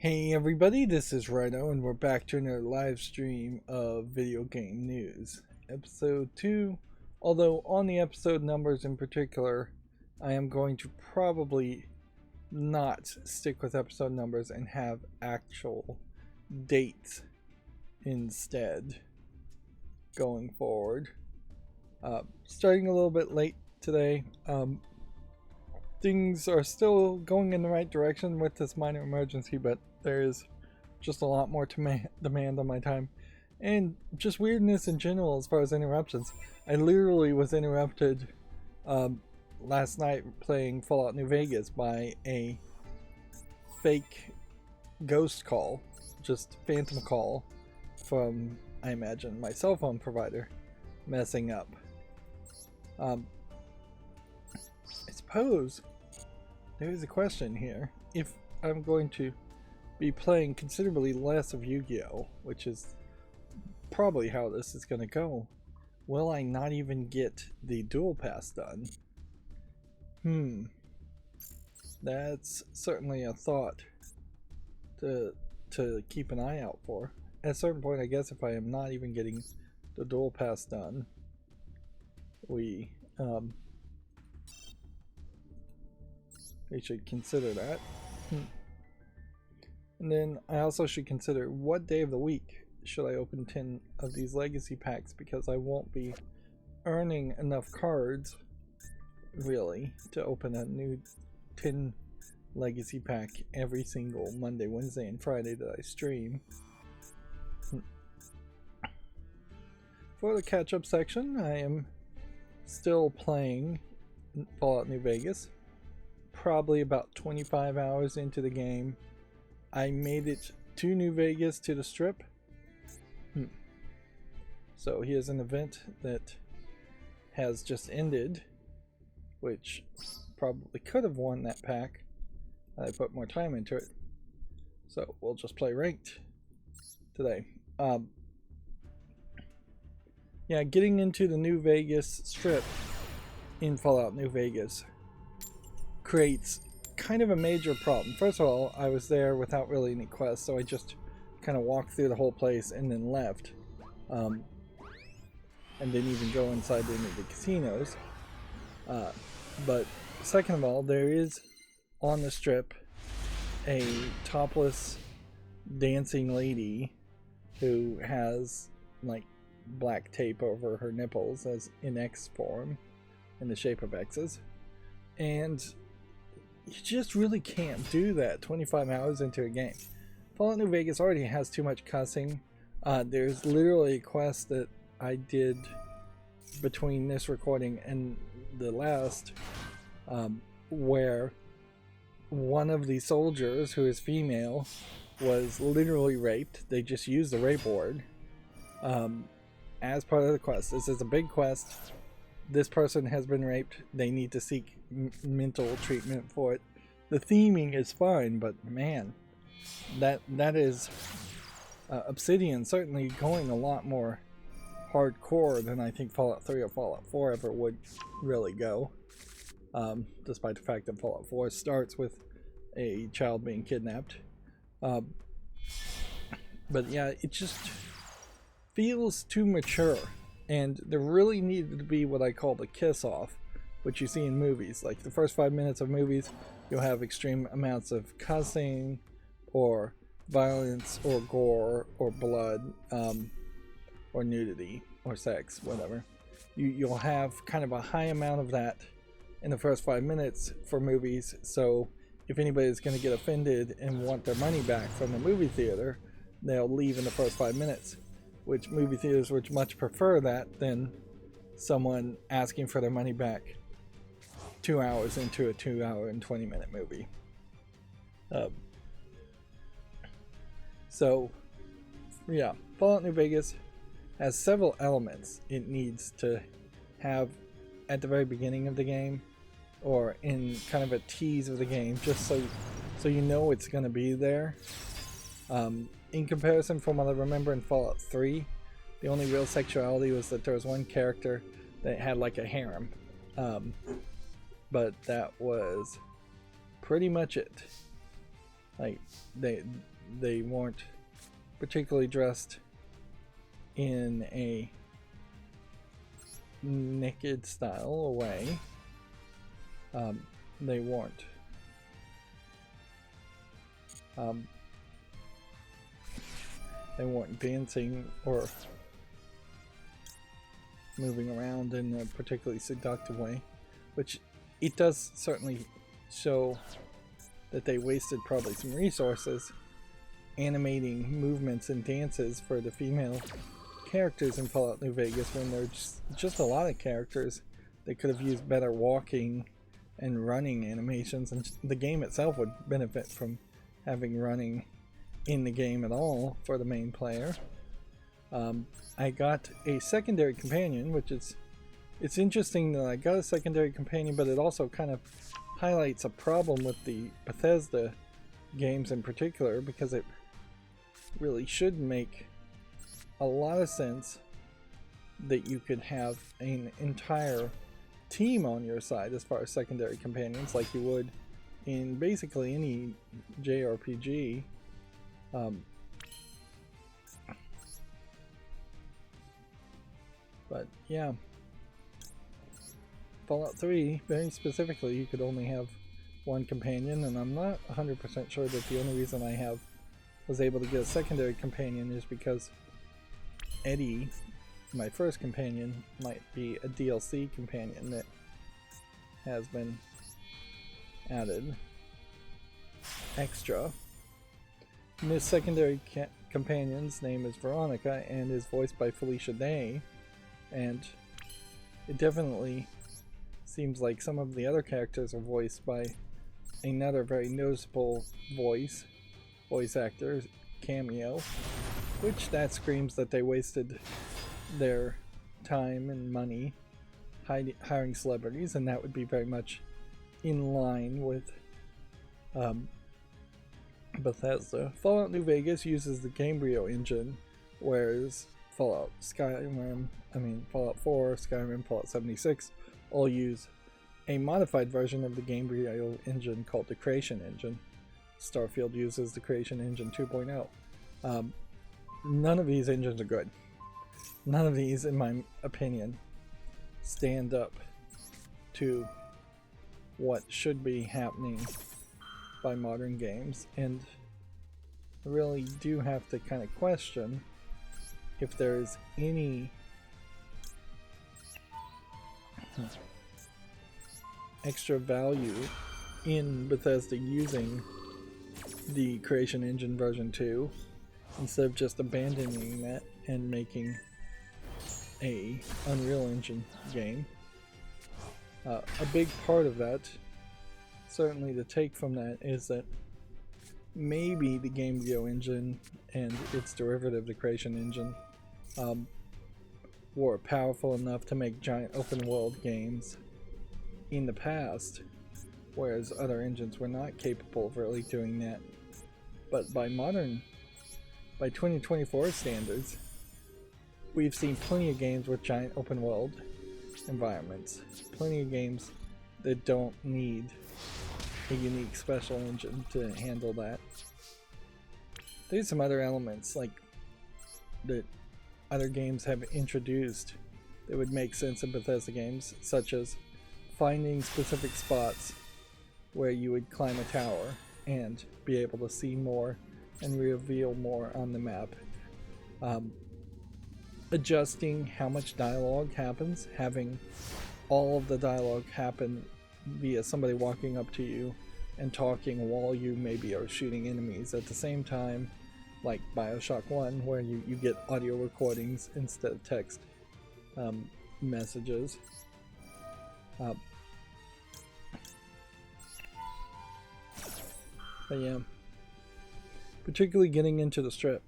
Hey everybody, this is Rydo, and we're back to another live stream of video game news. Episode 2, although on the episode numbers in particular, I am going to probably not stick with episode numbers and have actual dates instead going forward. Starting a little bit late today. Things are still going in the right direction with this minor emergency, but there's just a lot more demand on my time. And just weirdness in general as far as interruptions. I literally was interrupted last night playing Fallout New Vegas by a fake ghost call, just phantom call from, I imagine, my cell phone provider messing up. I suppose there is a question here. If I'm going to be playing considerably less of Yu-Gi-Oh, which is probably how this is going to go, will I not even get the Duel Pass done? That's certainly a thought to keep an eye out for. At a certain point, I guess if I am not even getting the Duel Pass done, we should consider that. And then I also should consider what day of the week should I open 10 of these legacy packs, because I won't be earning enough cards really to open a new 10 legacy pack every single Monday, Wednesday, and Friday that I stream. For the catch-up section, I am still playing Fallout New Vegas. Probably about 25 hours into the game, I made it to New Vegas, to the Strip. So here's an event that has just ended, which probably could have won that pack. I put more time into it. So we'll just play ranked today. Yeah, getting into the New Vegas Strip in Fallout New Vegas creates kind of a major problem. First of all, I was there without really any quests, so I just kind of walked through the whole place and then left. And didn't even go inside any of the casinos. But second of all, there is on the Strip a topless dancing lady who has like black tape over her nipples as in X form, in the shape of X's. And you just really can't do that 25 hours into a game. Fallout New Vegas already has too much cussing. There's literally a quest that I did between this recording and the last, where one of the soldiers, who is female, was literally raped. They just used the rape word as part of the quest. This is a big quest. This person has been raped. They need to seek mental treatment for it. The theming is fine, but man, that is Obsidian certainly going a lot more hardcore than I think Fallout 3 or Fallout 4 ever would really go. Despite the fact that Fallout 4 starts with a child being kidnapped. But yeah, it just feels too mature. And there really needed to be what I call the kiss-off, which you see in movies. Like the first 5 minutes of movies, you'll have extreme amounts of cussing, or violence, or gore, or blood, or nudity, or sex, whatever. You'll have kind of a high amount of that in the first 5 minutes for movies, so if anybody's going to get offended and want their money back from the movie theater, they'll leave in the first 5 minutes. Which movie theaters would much prefer that than someone asking for their money back 2 hours into a 2 hour and 20-minute movie. So, yeah, Fallout New Vegas has several elements it needs to have at the very beginning of the game, or in kind of a tease of the game, just so you know it's going to be there. In comparison, from what I remember in Fallout 3, the only real sexuality was that there was one character that had like a harem. But that was pretty much it. Like, they weren't particularly dressed in a naked style way. They weren't dancing or moving around in a particularly seductive way, which it does certainly show that they wasted probably some resources animating movements and dances for the female characters in Fallout New Vegas when there's just a lot of characters that could have used better walking and running animations, and the game itself would benefit from having running in the game at all for the main player. I got a secondary companion, which is, it's interesting that I got a secondary companion, but it also kind of highlights a problem with the Bethesda games in particular, because it really should make a lot of sense that you could have an entire team on your side as far as secondary companions, like you would in basically any JRPG. But yeah, Fallout 3, very specifically, you could only have one companion, and I'm not 100% sure that the only reason I was able to get a secondary companion is because Eddie, my first companion, might be a DLC companion that has been added extra. And this secondary companion's name is Veronica and is voiced by Felicia Day, and it definitely seems like some of the other characters are voiced by another very noticeable voice actor, Cameo, which that screams that they wasted their time and money hiring celebrities, and that would be very much in line with Bethesda. Fallout New Vegas uses the Gamebryo engine, whereas Fallout 4, Skyrim, Fallout 76 all use a modified version of the Gamebryo engine called the Creation Engine. Starfield uses the Creation Engine 2.0. None of these engines are good. None of these, in my opinion, stand up to what should be happening by modern games, and I really do have to kind of question if there is any extra value in Bethesda using the Creation Engine version 2 instead of just abandoning that and making a Unreal Engine game. A big part of that, certainly the take from that, is that maybe the Gamebryo engine and its derivative, the Creation Engine, were powerful enough to make giant open world games in the past, whereas other engines were not capable of really doing that. But by 2024 standards, we've seen plenty of games with giant open world environments, plenty of games that don't need a unique special engine to handle that. There's some other elements like that other games have introduced that would make sense in Bethesda games, such as finding specific spots where you would climb a tower and be able to see more and reveal more on the map. Adjusting how much dialogue happens, having all of the dialogue happen via somebody walking up to you and talking while you maybe are shooting enemies at the same time, like Bioshock 1, where you get audio recordings instead of text messages. But yeah, particularly getting into the Strip,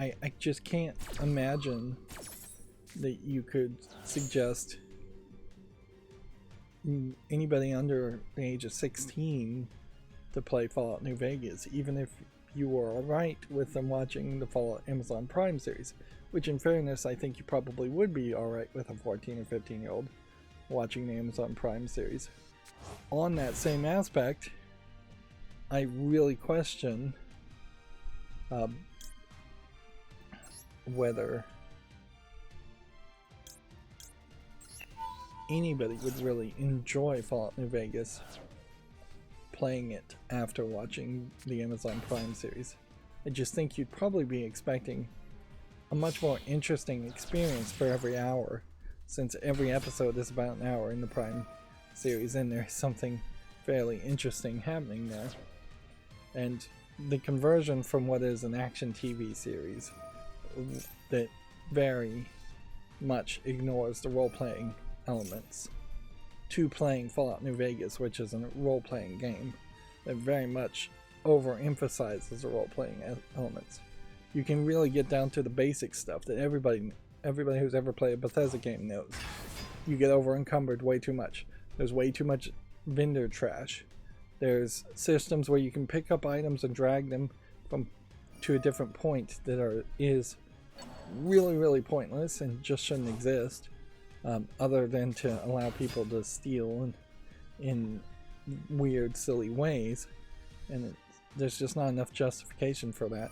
I just can't imagine that you could suggest anybody under the age of 16 to play Fallout New Vegas, even if you were alright with them watching the Fallout Amazon Prime series, which in fairness I think you probably would be alright with a 14 or 15 year old watching the Amazon Prime series. On that same aspect, I really question whether anybody would really enjoy Fallout New Vegas playing it after watching the Amazon Prime series. I just think you'd probably be expecting a much more interesting experience for every hour, since every episode is about an hour in the Prime series and there's something fairly interesting happening there. And the conversion from what is an action TV series that very much ignores the role-playing elements to playing Fallout New Vegas, which is a role-playing game that very much overemphasizes the role-playing elements. You can really get down to the basic stuff that everybody who's ever played a Bethesda game knows. You get over-encumbered way too much. There's way too much vendor trash. There's systems where you can pick up items and drag them to a different point that is really, really pointless and just shouldn't exist, other than to allow people to steal in weird, silly ways. And there's just not enough justification for that.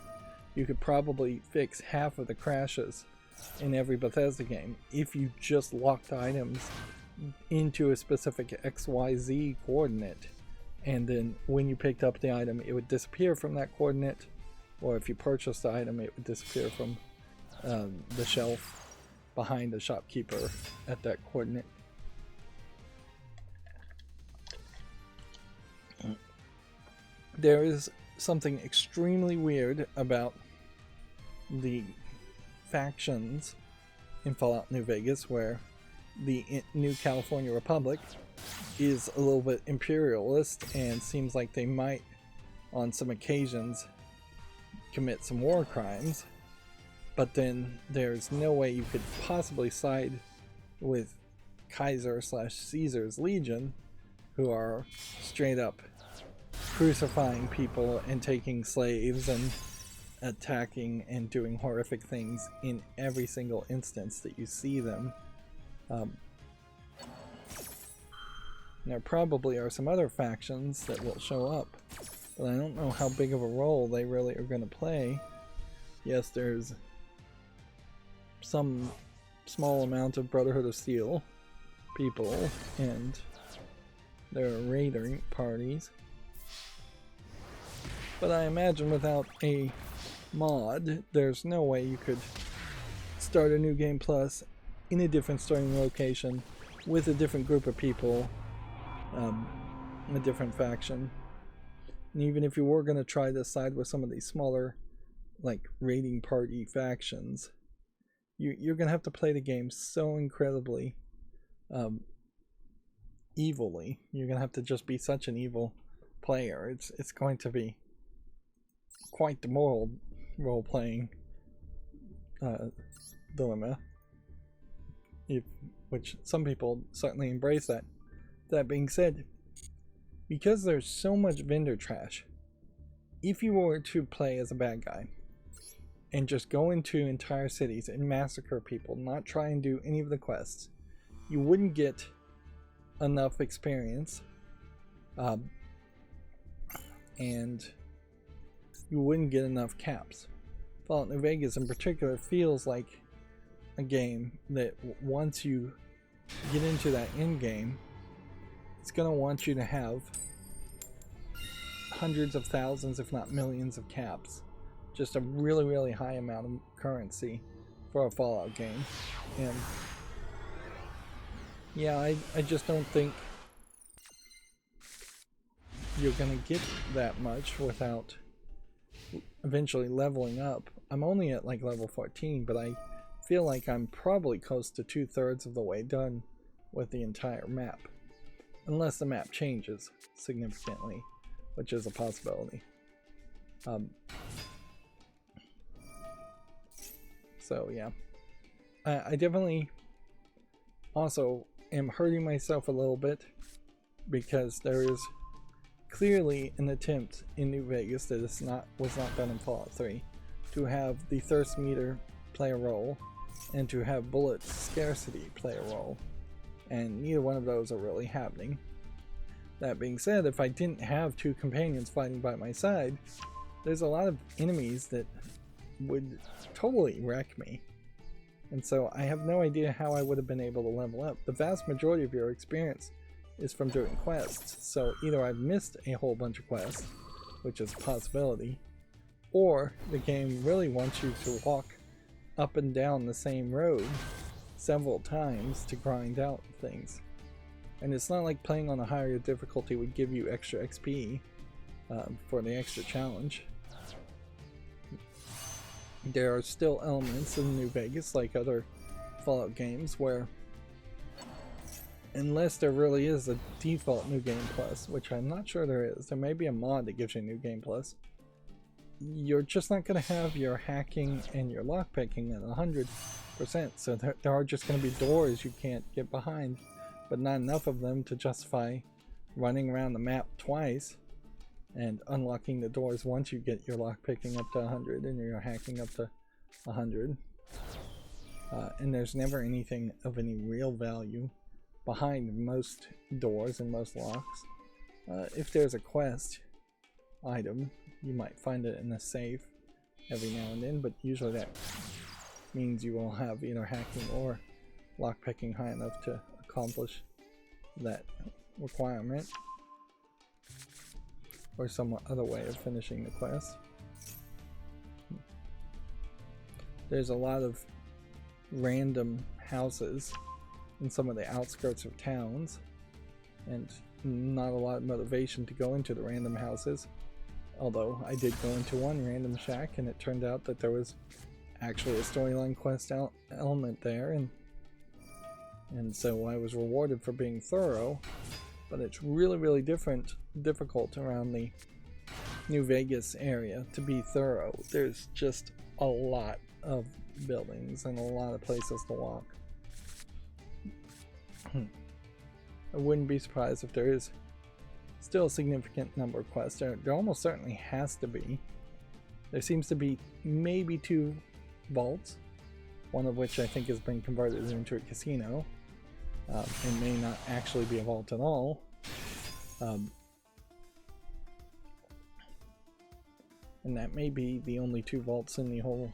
You could probably fix half of the crashes in every Bethesda game if you just locked items into a specific XYZ coordinate, and then when you picked up the item it would disappear from that coordinate, or if you purchased the item it would disappear from the shelf behind the shopkeeper at that coordinate. There is something extremely weird about the factions in Fallout New Vegas, where the New California Republic is a little bit imperialist and seems like they might on some occasions commit some war crimes, but then there's no way you could possibly side with Kaiser/Caesar's Legion, who are straight up crucifying people and taking slaves and attacking and doing horrific things in every single instance that you see them. There probably are some other factions that will show up, but I don't know how big of a role they really are going to play. Yes, there's some small amount of Brotherhood of Steel people, and there are raiding parties. But I imagine without a mod, there's no way you could start a new game plus in a different starting location with a different group of people, a different faction. And even if you were going to try to side with some of these smaller, like, raiding party factions, you're going to have to play the game so incredibly evilly. You're going to have to just be such an evil player. It's going to be quite the moral role-playing dilemma, which some people certainly embrace that. That being said, because there's so much vendor trash, if you were to play as a bad guy and just go into entire cities and massacre people, not try and do any of the quests, you wouldn't get enough experience, and you wouldn't get enough caps. Fallout New Vegas in particular feels like a game that once you get into that end game, it's going to want you to have hundreds of thousands, if not millions of caps. Just a really, really high amount of currency for a Fallout game. And yeah, I just don't think you're going to get that much without eventually leveling up. I'm only at like level 14, but I feel like I'm probably close to 2/3 of the way done with the entire map. Unless the map changes significantly, which is a possibility. So yeah, I definitely also am hurting myself a little bit because there is clearly an attempt in New Vegas that was not done in Fallout 3 to have the thirst meter play a role and to have bullet scarcity play a role, and neither one of those are really happening. That being said, if I didn't have two companions fighting by my side, there's a lot of enemies that would totally wreck me. And so I have no idea how I would have been able to level up. The vast majority of your experience is from doing quests. So either I've missed a whole bunch of quests, which is a possibility, or the game really wants you to walk up and down the same road several times to grind out things. And it's not like playing on a higher difficulty would give you extra XP for the extra challenge. There are still elements in New Vegas, like other Fallout games, where unless there really is a default New Game Plus, which I'm not sure there is, there may be a mod that gives you New Game Plus, you're just not going to have your hacking and your lockpicking at 100%, so there are just going to be doors you can't get behind, but not enough of them to justify running around the map twice and unlocking the doors once you get your lockpicking up to 100 and your hacking up to 100. And there's never anything of any real value behind most doors and most locks. If there's a quest item, you might find it in a safe every now and then, but usually that means you will have either hacking or lockpicking high enough to accomplish that requirement, or some other way of finishing the quest. There's a lot of random houses in some of the outskirts of towns, and not a lot of motivation to go into the random houses. Although I did go into one random shack, and it turned out that there was actually a storyline quest element there, and so I was rewarded for being thorough. But it's really difficult around the New Vegas area to be thorough. There's just a lot of buildings and a lot of places to walk. I wouldn't be surprised if there is still a significant number of quests. There almost certainly has to be. There seems to be maybe 2 vaults, one of which I think has been converted into a casino. And may not actually be a vault at all. And that may be the only 2 vaults in the whole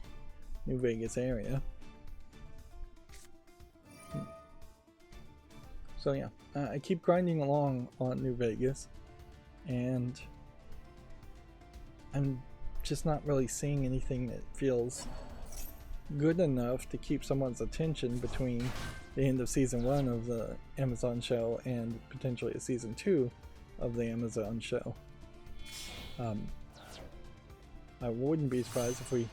New Vegas area. So yeah, I keep grinding along on New Vegas, and I'm just not really seeing anything that feels good enough to keep someone's attention between the end of season 1 of the Amazon show and potentially a season 2 of the Amazon show. I wouldn't be surprised if we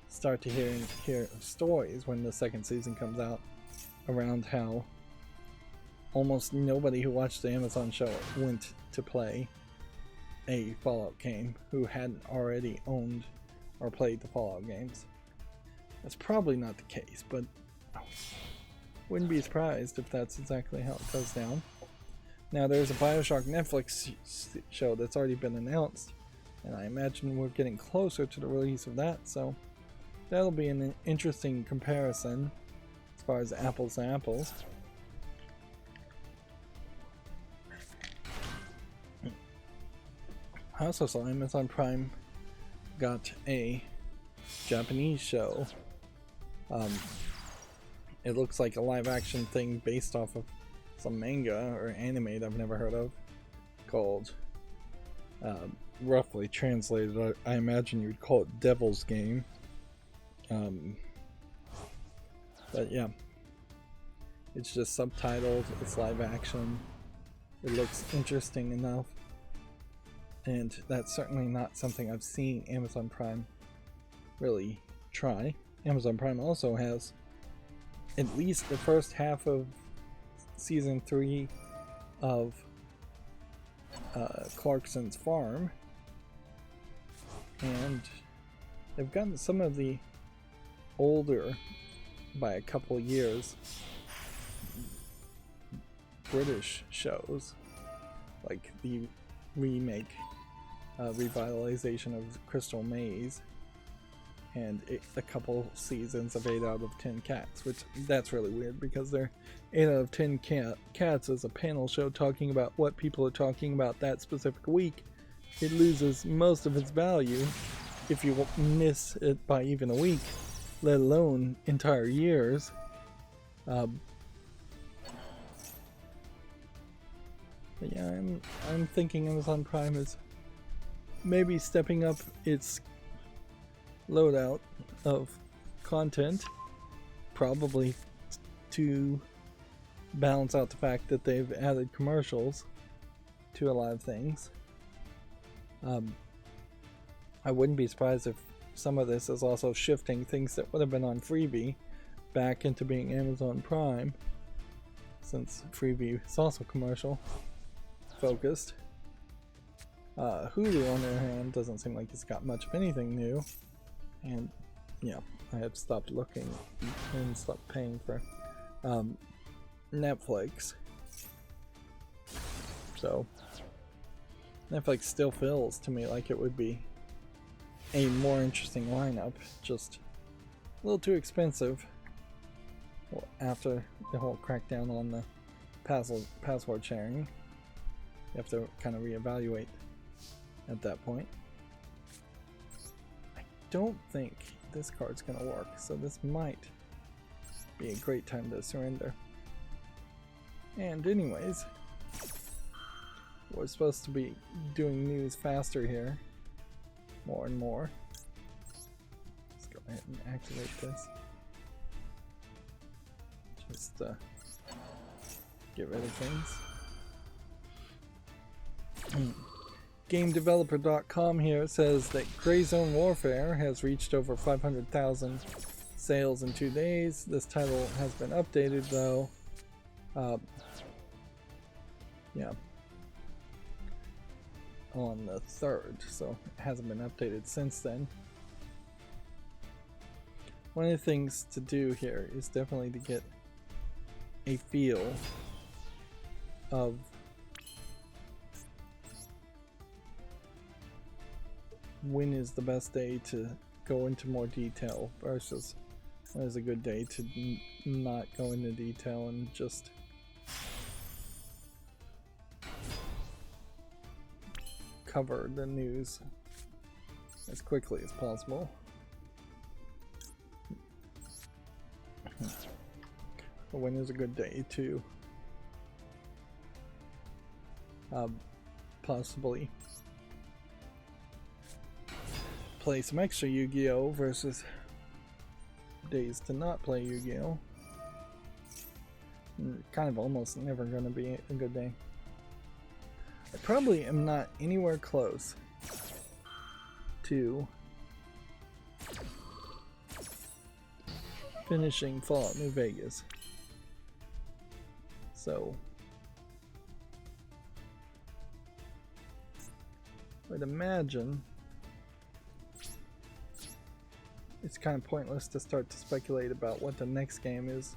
start to hear stories when the second season comes out around how almost nobody who watched the Amazon show went to play a Fallout game who hadn't already owned or played the Fallout games. That's probably not the case, but wouldn't be surprised if that's exactly how it goes down. Now there's a BioShock Netflix show that's already been announced, and I imagine we're getting closer to the release of that, so that'll be an interesting comparison as far as apples to apples. I also saw Amazon Prime got a Japanese show. It looks like a live action thing based off of some manga or anime that I've never heard of, called, roughly translated, I imagine you'd call it Devil's Game. But yeah, it's just subtitled, it's live action, it looks interesting enough, and that's certainly not something I've seen Amazon Prime really try. Amazon Prime also has at least the first half of season 3 of Clarkson's Farm, and they've gotten some of the older, by a couple years, British shows, like the remake, revitalization of Crystal Maze, and a couple seasons of 8 out of 10 Cats, which that's really weird because they're 8 out of 10 Cats is a panel show talking about what people are talking about that specific week. It loses most of its value if you miss it by even a week, let alone entire years. But yeah, I'm thinking Amazon Prime is maybe stepping up its loadout of content, probably to balance out the fact that they've added commercials to a lot of things. I wouldn't be surprised if some of this is also shifting things that would have been on Freebie back into being Amazon Prime, since Freebie is also commercial focused. Hulu, on the other hand, doesn't seem like it's got much of anything new, and yeah, I have stopped looking and stopped paying for Netflix. So Netflix still feels to me like it would be a more interesting lineup, just a little too expensive. Well, after the whole crackdown on the password sharing, you have to kind of reevaluate at that point. I don't think this card's gonna work, so this might be a great time to surrender. And anyways, we're supposed to be doing news faster here, more and more. Let's go ahead and activate this. Just get rid of things. GameDeveloper.com here says that Gray Zone Warfare has reached over 500,000 sales in 2 days. This title has been updated though. Yeah, on the 3rd, so it hasn't been updated since then. One of the things to do here is definitely to get a feel of when is the best day to go into more detail versus when is a good day to not go into detail and just cover the news as quickly as possible. When is a good day to possibly play some extra Yu-Gi-Oh! Versus days to not play Yu-Gi-Oh! Kind of almost never going to be a good day. I probably am not anywhere close to finishing Fallout New Vegas. So I'd imagine it's kind of pointless to start to speculate about what the next game is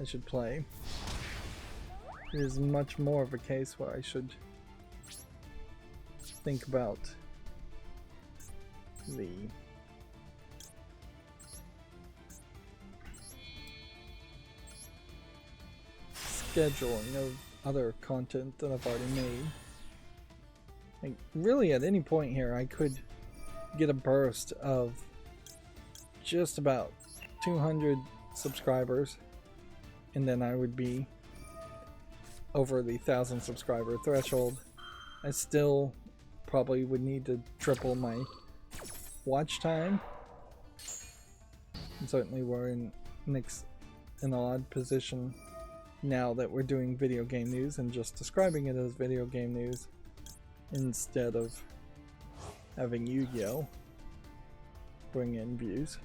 I should play. It is much more of a case where I should think about the scheduling of other content that I've already made. Like, really at any point here I could get a burst of just about 200 subscribers and then I would be over the 1,000 subscriber threshold. I still probably would need to triple my watch time. And certainly we're in an odd position now that we're doing video game news and just describing it as video game news instead of having Yu-Gi-Oh! Bring in views.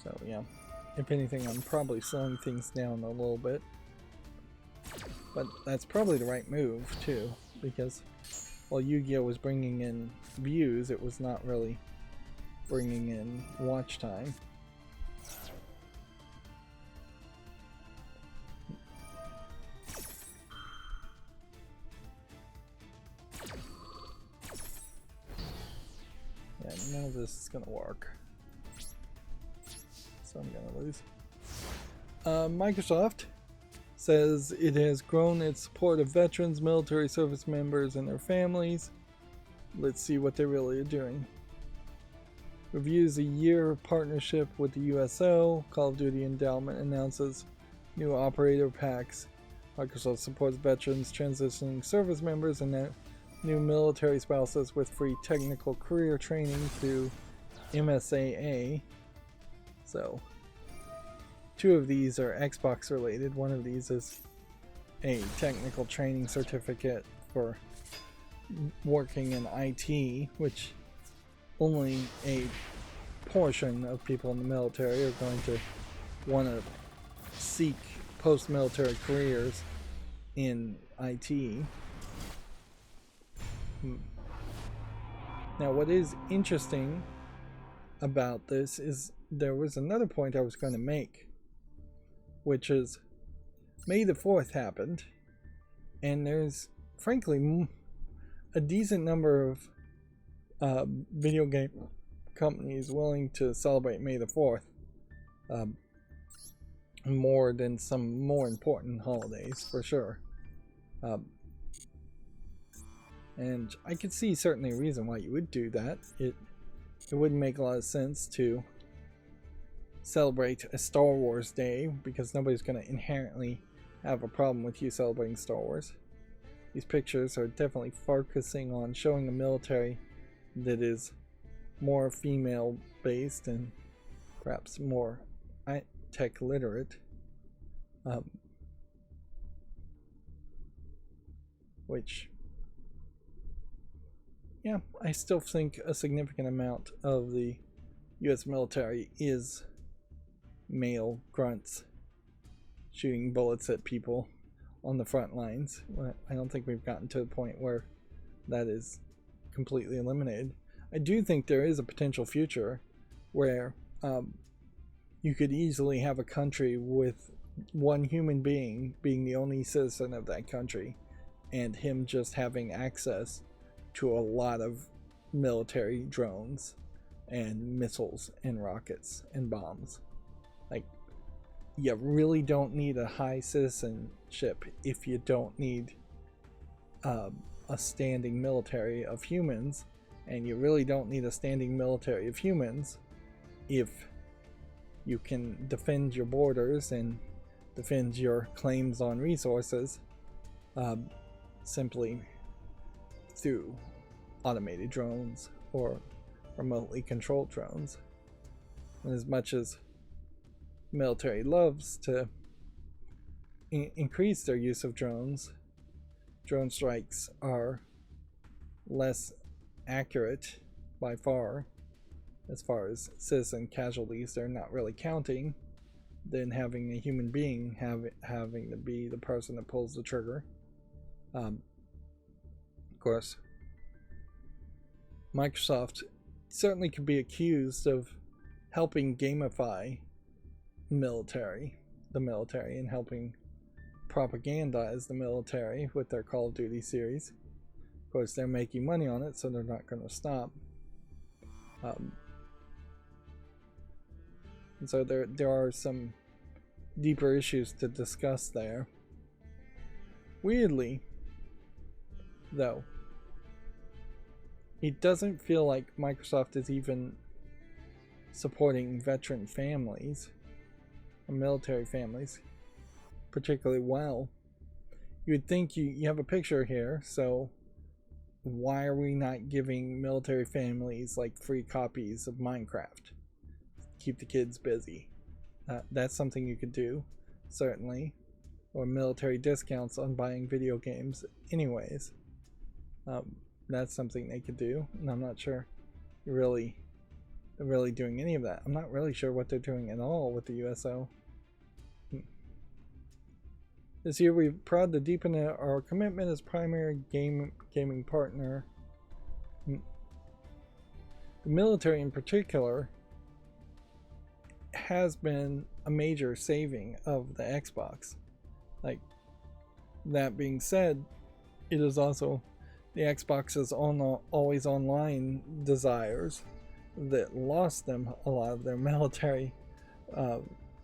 So yeah, if anything, I'm probably slowing things down a little bit. But that's probably the right move too, because while Yu-Gi-Oh! Was bringing in views, it was not really bringing in watch time. Yeah, none of this is gonna work. So I'm gonna lose. Microsoft says it has grown its support of veterans, military service members, and their families. Let's see what they really are doing. Reviews a year partnership with the USO. Call of Duty Endowment announces new operator packs. Microsoft supports veterans, transitioning service members, and new military spouses with free technical career training through MSAA. So, 2 of these are Xbox related. One of these is a technical training certificate for working in IT, which only a portion of people in the military are going to want to seek post-military careers in IT. Now, what is interesting about this is there was another point I was going to make, which is May the 4th happened, and there's frankly a decent number of video game companies willing to celebrate May the 4th more than some more important holidays, for sure. And I could see certainly a reason why you would do that. It wouldn't make a lot of sense to celebrate a Star Wars day, because nobody's going to inherently have a problem with you celebrating Star Wars. These pictures are definitely focusing on showing a military that is more female based and perhaps more tech literate, which, yeah, I still think a significant amount of the US military is male grunts shooting bullets at people on the front lines. I don't think we've gotten to the point where that is completely eliminated. I do think there is a potential future where you could easily have a country with one human being being the only citizen of that country, and him just having access to a lot of military drones and missiles and rockets and bombs. Like, you really don't need a high citizenship if you don't need a standing military of humans, and you really don't need a standing military of humans if you can defend your borders and defend your claims on resources simply through automated drones or remotely controlled drones. And as much as military loves to increase their use of drones, drone strikes are less accurate by far as far as citizen casualties. They're not really counting than having a human being having to be the person that pulls the trigger. Of course, Microsoft certainly could be accused of helping gamify the military, and helping propagandize the military with their Call of Duty series. Of course, they're making money on it, so they're not going to stop. And so there are some deeper issues to discuss there. Weirdly, though, it doesn't feel like Microsoft is even supporting veteran families or military families particularly well. You would think you have a picture here, so why are we not giving military families like free copies of Minecraft? Keep the kids busy. That's something you could do, certainly. Or military discounts on buying video games anyways. That's something they could do, and I'm not sure they're really doing any of that. I'm not really sure what they're doing at all with the USO. This year we're proud to deepen our commitment as primary gaming partner. The military in particular has been a major saving of the Xbox. Like, that being said, it is also the Xbox's always online desires that lost them a lot of their military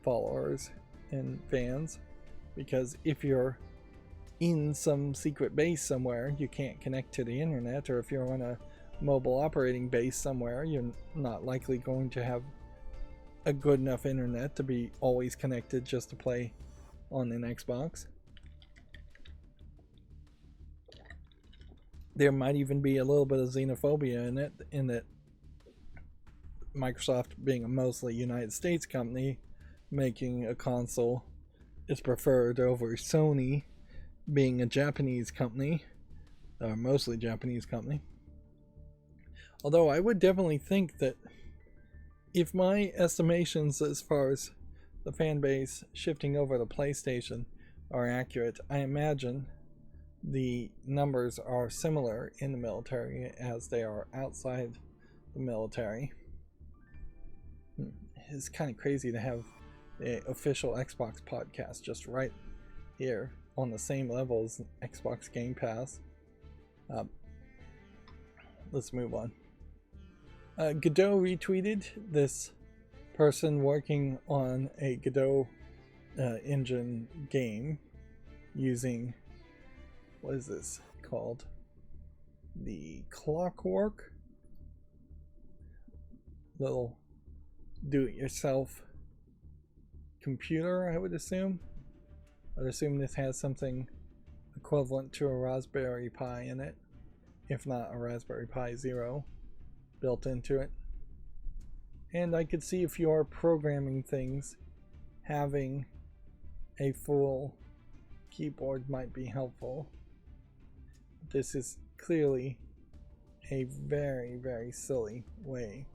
followers and fans, because if you're in some secret base somewhere, you can't connect to the internet, or if you're on a mobile operating base somewhere, you're not likely going to have a good enough internet to be always connected just to play on an Xbox. There might even be a little bit of xenophobia in it, in that Microsoft, being a mostly United States company, making a console is preferred over Sony, being a Japanese company, or mostly Japanese company. Although I would definitely think that if my estimations as far as the fan base shifting over to PlayStation are accurate, I imagine the numbers are similar in the military as they are outside the military. It's kind of crazy to have the official Xbox podcast just right here on the same level as Xbox Game Pass. Let's move on. Godot retweeted this person working on a Godot engine game using, what is this called? The Clockwork? Little do-it-yourself computer, I would assume. I'd assume this has something equivalent to a Raspberry Pi in it, if not a Raspberry Pi Zero built into it. And I could see, if you are programming things, having a full keyboard might be helpful. This is clearly a very, very silly way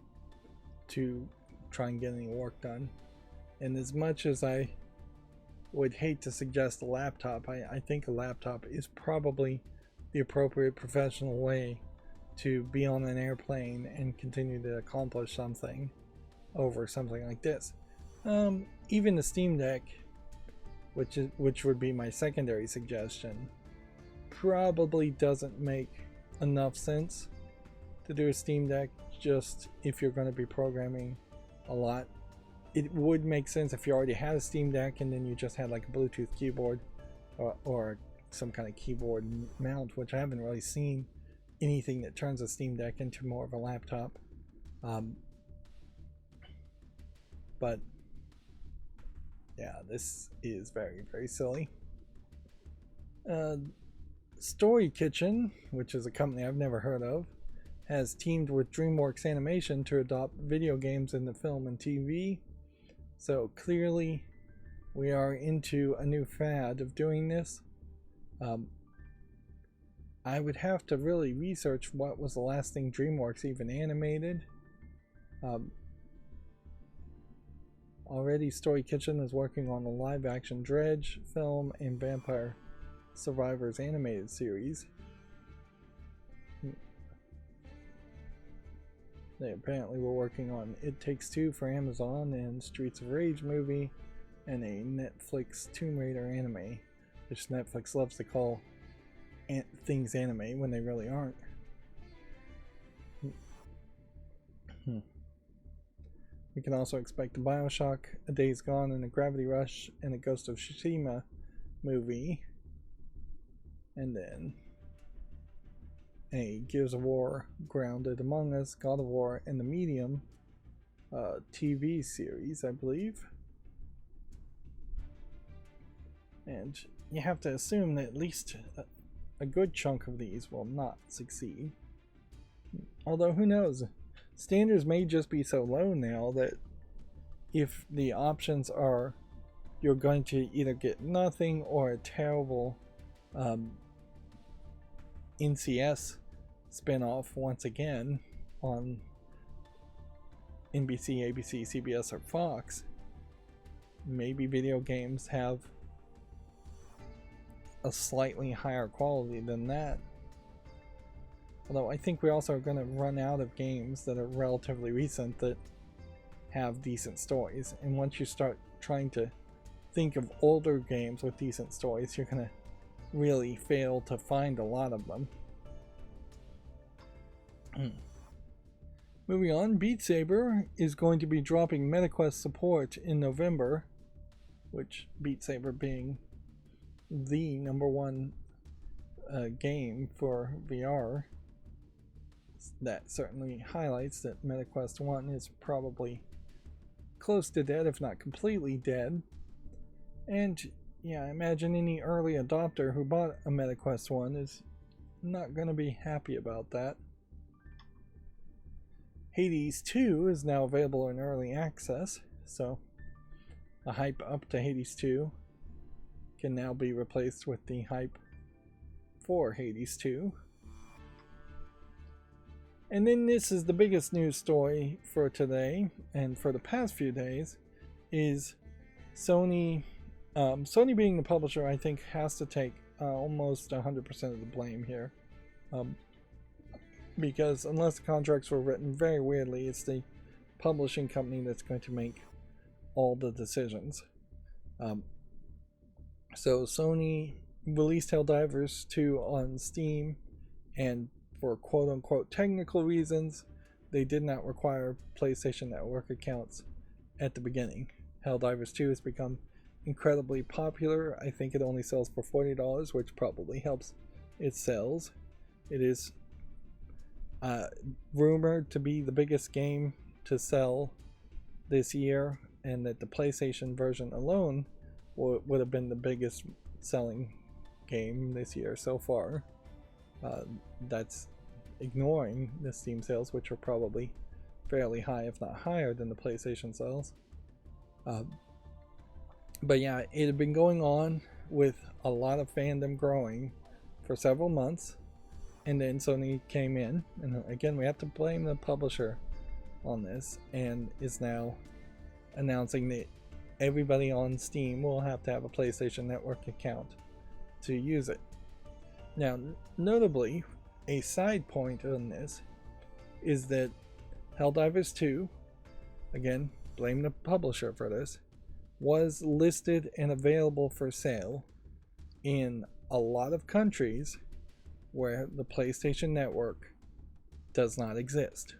to try and get any work done. And as much as I would hate to suggest a laptop, I think a laptop is probably the appropriate professional way to be on an airplane and continue to accomplish something over something like this. Even the Steam Deck, which would be my secondary suggestion, probably doesn't make enough sense to do a Steam Deck just if you're going to be programming a lot. It would make sense if you already had a Steam Deck and then you just had like a Bluetooth keyboard or some kind of keyboard mount, which I haven't really seen anything that turns a Steam Deck into more of a laptop. But yeah, this is very, very silly. Story Kitchen, which is a company I've never heard of, has teamed with DreamWorks Animation to adopt video games into film and TV. So clearly we are into a new fad of doing this. I would have to really research what was the last thing DreamWorks even animated. Already Story Kitchen is working on a live-action Dredge film and Vampire Survivors animated series. They apparently were working on It Takes Two for Amazon and Streets of Rage movie and a Netflix Tomb Raider anime, which Netflix loves to call things anime when they really aren't. We can also expect a Bioshock, a Days Gone, and a Gravity Rush, and a Ghost of Tsushima movie. And then a Gears of War, Grounded Among Us, God of War, and The Medium TV series, I believe. And you have to assume that at least a good chunk of these will not succeed. Although, who knows? Standards may just be so low now that if the options are you're going to either get nothing or a terrible NCS spinoff once again on NBC, ABC, CBS, or Fox, maybe video games have a slightly higher quality than that. Although I think we also are going to run out of games that are relatively recent that have decent stories. And once you start trying to think of older games with decent stories, you're going to really fail to find a lot of them. Moving on, Beat Saber is going to be dropping MetaQuest support in November, which Beat Saber being the #1 game for VR, that certainly highlights that MetaQuest 1 is probably close to dead, if not completely dead. And yeah, I imagine any early adopter who bought a MetaQuest 1 is not going to be happy about that. Hades 2 is now available in early access, so the hype up to Hades 2 can now be replaced with the hype for Hades 2. And then this is the biggest news story for today and for the past few days, is Sony. Sony being the publisher, I think, has to take almost 100% of the blame here. Because unless the contracts were written very weirdly, it's the publishing company that's going to make all the decisions. So Sony released Helldivers 2 on Steam, and for quote-unquote technical reasons, they did not require PlayStation Network accounts at the beginning. Helldivers 2 has become incredibly popular. I think it only sells for $40, which probably helps its sales. It is rumored to be the biggest game to sell this year, and that the PlayStation version alone would have been the biggest selling game this year so far. That's ignoring the Steam sales, which are probably fairly high, if not higher than the PlayStation sales. But yeah, it had been going on with a lot of fandom growing for several months, and then Sony came in, and again, we have to blame the publisher on this, and is now announcing that everybody on Steam will have to have a PlayStation Network account to use it. Now, notably, a side point on this is that Helldivers 2, again, blame the publisher for this, was listed and available for sale in a lot of countries where the PlayStation Network does not exist.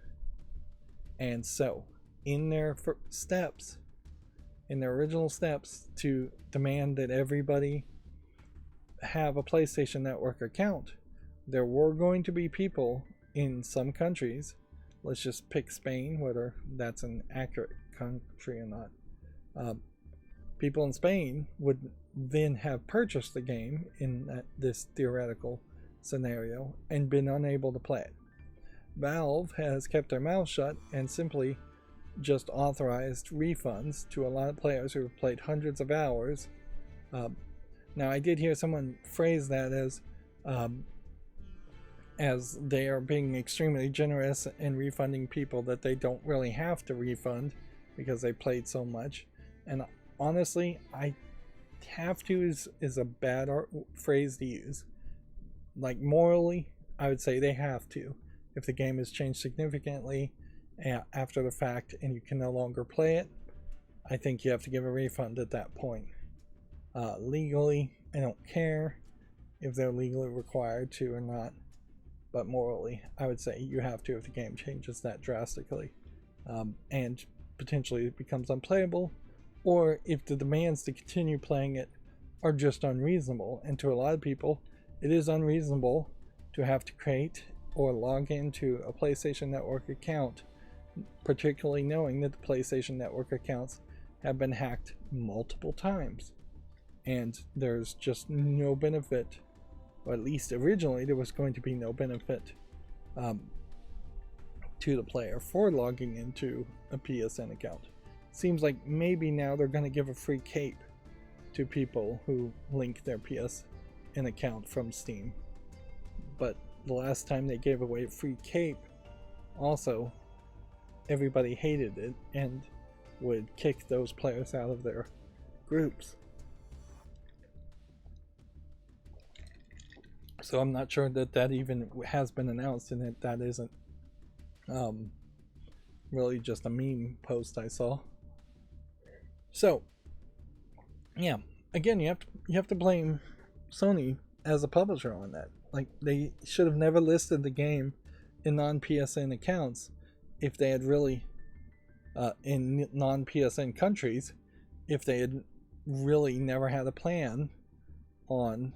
And so, in their steps, in their original steps to demand that everybody have a PlayStation Network account, there were going to be people in some countries, let's just pick Spain, whether that's an accurate country or not, people in Spain would then have purchased the game in this theoretical scenario and been unable to play it. Valve has kept their mouth shut and simply just authorized refunds to a lot of players who have played hundreds of hours. Now, I did hear someone phrase that as they are being extremely generous in refunding people that they don't really have to refund because they played so much. And honestly, I have to is a bad phrase to use. Like, morally, I would say they have to. If the game has changed significantly after the fact and you can no longer play it, I think you have to give a refund at that point. Legally, I don't care if they're legally required to or not, but morally, I would say you have to if the game changes that drastically, and potentially it becomes unplayable, or if the demands to continue playing it are just unreasonable. And to a lot of people, it is unreasonable to have to create or log into a PlayStation Network account, particularly knowing that the PlayStation Network accounts have been hacked multiple times. And there's just no benefit, or at least originally there was going to be no benefit to the player for logging into a PSN account. Seems like maybe now they're going to give a free cape to people who link their PSN account from Steam. But the last time they gave away a free cape, also, everybody hated it and would kick those players out of their groups. So I'm not sure that even has been announced, and that isn't really just a meme post I saw. So yeah, again, you have to blame Sony as a publisher on that. Like, they should have never listed the game in non-PSN accounts if they had really in non-PSN countries, if they had really never had a plan on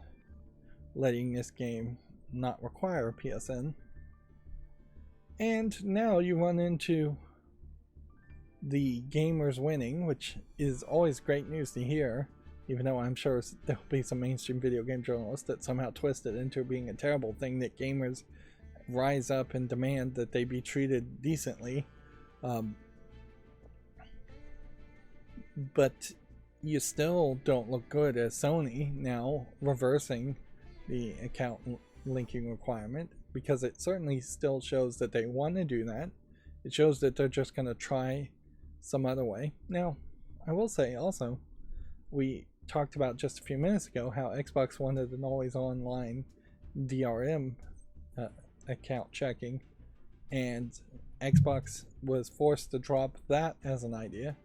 letting this game not require a PSN. And now you run into the gamers winning, which is always great news to hear, even though I'm sure there'll be some mainstream video game journalists that somehow twist it into being a terrible thing, that gamers rise up and demand that they be treated decently. But you still don't look good as Sony now reversing the account linking requirement, because it certainly still shows that they want to do that. It shows that they're just going to try some other way. Now, I will say also, we talked about just a few minutes ago how Xbox wanted an always online DRM account checking, and Xbox was forced to drop that as an idea,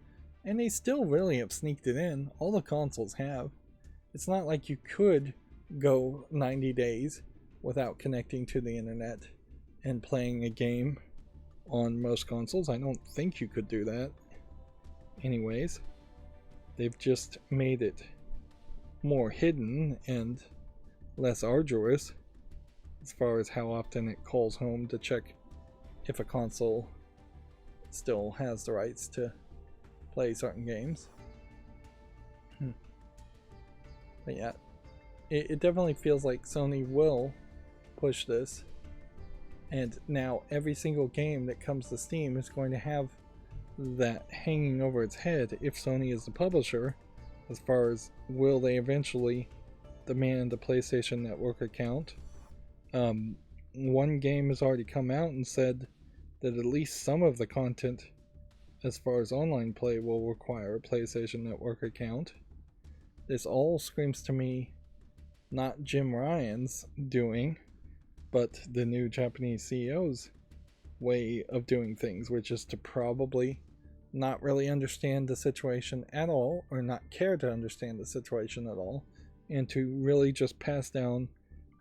and they still really have sneaked it in. All the consoles have. It's not like you could go 90 days without connecting to the internet and playing a game on most consoles. I don't think you could do that. Anyways, they've just made it more hidden and less arduous as far as how often it calls home to check if a console still has the rights to play certain games. But yeah, it definitely feels like Sony will push this, and now every single game that comes to Steam is going to have that hanging over its head if Sony is the publisher, as far as will they eventually demand a PlayStation Network account. One game has already come out and said that at least some of the content as far as online play will require a PlayStation Network account. This all screams to me not Jim Ryan's doing, but the new Japanese CEO's way of doing things, which is to probably not really understand the situation at all, or not care to understand the situation at all, and to really just pass down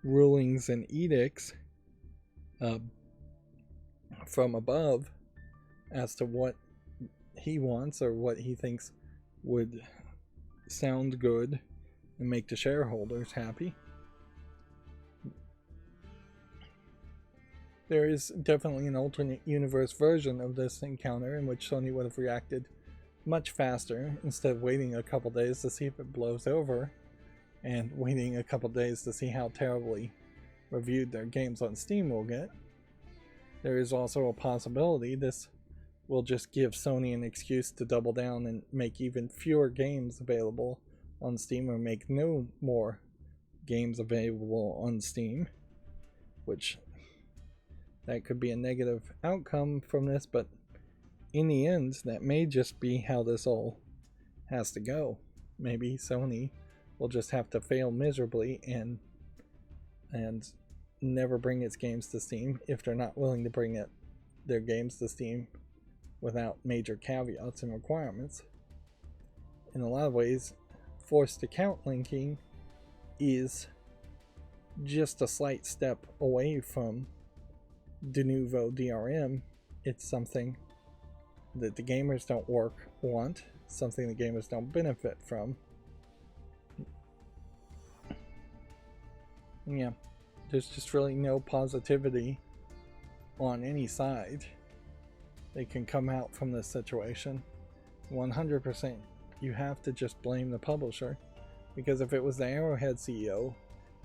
rulings and edicts from above as to what he wants or what he thinks would sound good and make the shareholders happy. There is definitely an alternate universe version of this encounter in which Sony would have reacted much faster, instead of waiting a couple days to see if it blows over and waiting a couple days to see how terribly reviewed their games on Steam will get. There is also a possibility this will just give Sony an excuse to double down and make even fewer games available on Steam, or make no more games available on Steam, which that could be a negative outcome from this, but in the end, that may just be how this all has to go. Maybe Sony will just have to fail miserably and never bring its games to Steam if they're not willing to bring their games to Steam without major caveats and requirements. In a lot of ways, forced account linking is just a slight step away from de novo DRM. It's something that the gamers don't want, something the gamers don't benefit from. Yeah, there's just really no positivity on any side that can come out from this situation. 100%, you have to just blame the publisher, because if it was the Arrowhead CEO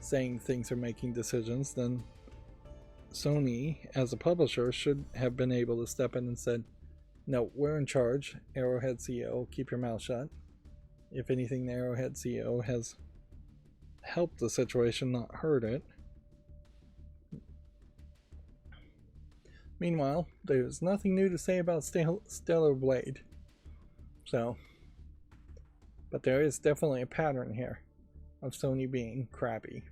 saying things are making decisions, then Sony as a publisher should have been able to step in and said, no, we're in charge, Arrowhead CEO, keep your mouth shut. If anything, the Arrowhead CEO has helped the situation, not hurt it. Meanwhile, there's nothing new to say about Stellar Blade. But there is definitely a pattern here of Sony being crappy.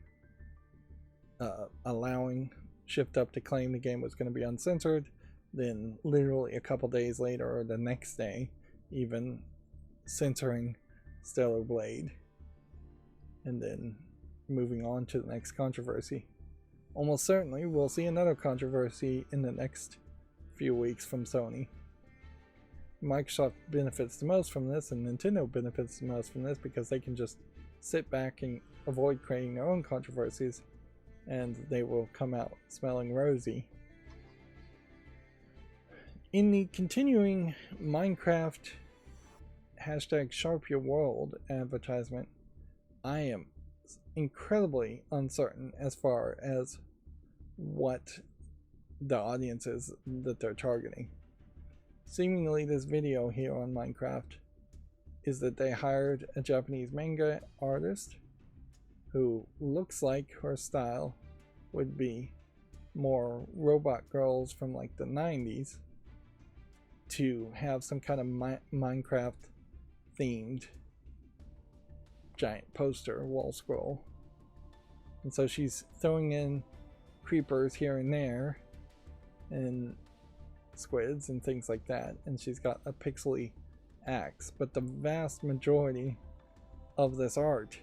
Allowing Shift Up to claim the game was going to be uncensored, then literally a couple days later, or the next day, even censoring Stellar Blade, and then moving on to the next controversy. Almost certainly we'll see another controversy in the next few weeks from Sony. Microsoft benefits the most from this, and Nintendo benefits the most from this, because they can just sit back and avoid creating their own controversies, and they will come out smelling rosy. In the continuing Minecraft #SharpYourWorld advertisement, I am incredibly uncertain as far as what the audience is that they're targeting. Seemingly this video here on Minecraft is that they hired a Japanese manga artist who looks like her style would be more robot girls from like the 90s to have some kind of Minecraft themed giant poster wall scroll. And so she's throwing in creepers here and there and squids and things like that, and she's got a pixely axe, but the vast majority of this art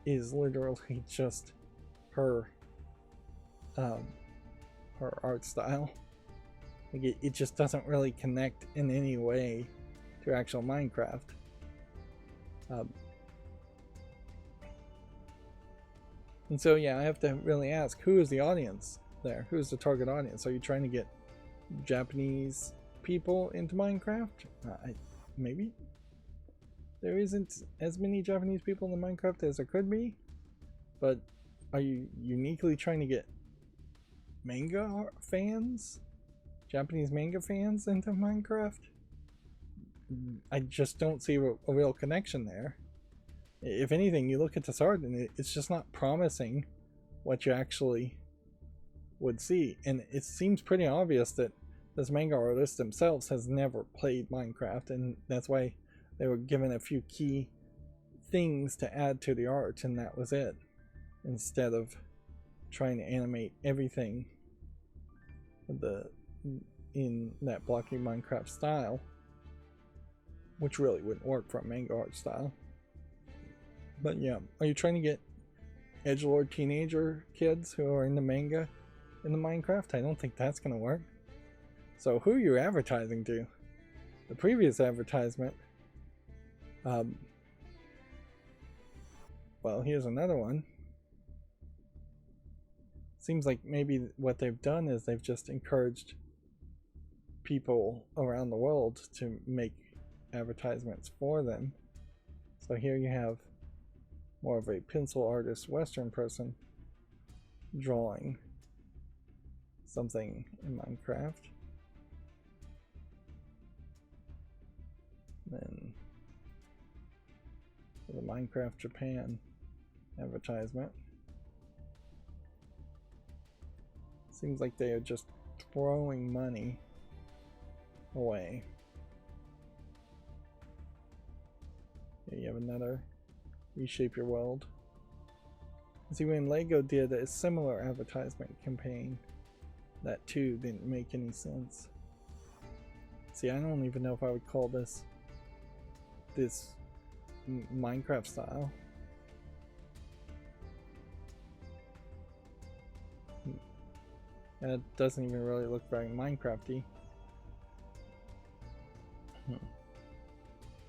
is literally just her her art style. Like it just doesn't really connect in any way to actual Minecraft. And so yeah, I have to really ask, who is the audience there? Who's the target audience? Are you trying to get Japanese people into Minecraft? Maybe there isn't as many Japanese people in Minecraft as there could be, but are you uniquely trying to get manga fans, Japanese manga fans into Minecraft? I just don't see a real connection there. If anything, you look at this art and it's just not promising what you actually would see, and it seems pretty obvious that this manga artist themselves has never played Minecraft, and that's why they were given a few key things to add to the art, and that was it, instead of trying to animate everything in that blocky Minecraft style, which really wouldn't work for a manga art style. But yeah, are you trying to get edgelord teenager kids who are into manga into Minecraft? I don't think that's gonna work. So who are you advertising to? The previous advertisement, well, here's another one. Seems like maybe what they've done is they've just encouraged people around the world to make advertisements for them. So here you have more of a pencil artist Western person drawing something in Minecraft. Then the Minecraft Japan advertisement. Seems like they are just throwing money away. Here you have another Reshape Your World. See, when Lego did a similar advertisement campaign, that too didn't make any sense. See, I don't even know if I would call this Minecraft style. And it doesn't even really look very Minecrafty.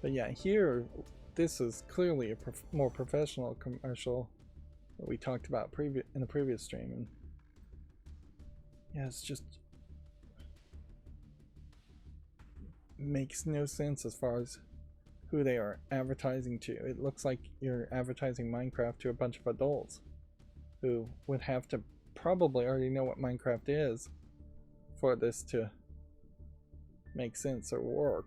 But yeah, here, this is clearly a more professional commercial that we talked about in the previous stream. And yeah, it's just makes no sense as far as who they are advertising to. It looks like you're advertising Minecraft to a bunch of adults who would have to probably already know what Minecraft is for this to make sense or work.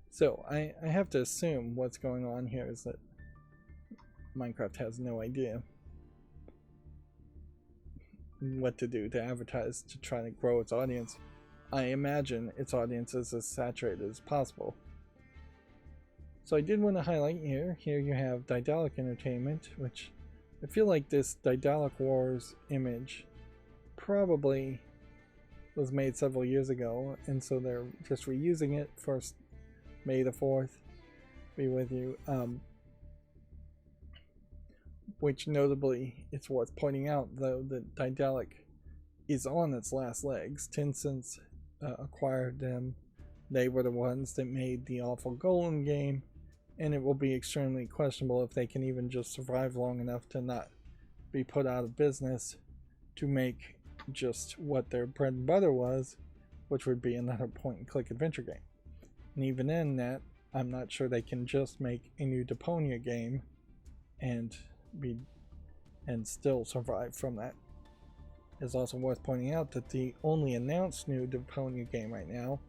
So I have to assume what's going on here is that Minecraft has no idea what to do to advertise to try to grow its audience. I imagine its audience is as saturated as possible. So I did want to highlight here you have Daedalic Entertainment, which I feel like this Daedalic Wars image probably was made several years ago, and so they're just reusing it for May the 4th be with you. Which notably, it's worth pointing out though that Daedalic is on its last legs. Tencent acquired them They were the ones that made the awful Golem game, and it will be extremely questionable if they can even just survive long enough to not be put out of business to make just what their bread and butter was, which would be another point-and-click adventure game. And even in that, I'm not sure they can just make a new Deponia game and still survive from that. It's also worth pointing out that the only announced new Deponia game right now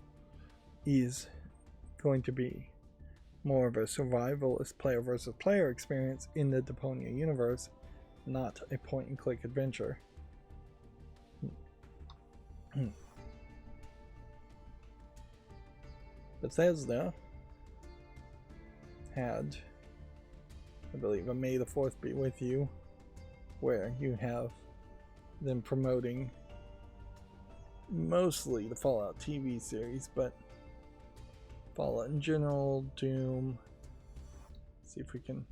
is going to be more of a survivalist player versus player experience in the Deponia universe, not a point-and-click adventure. Bethesda had, I believe, a May the 4th be with you, where you have them promoting mostly the Fallout TV series, but Fallout in general, Doom. Let's see if we can.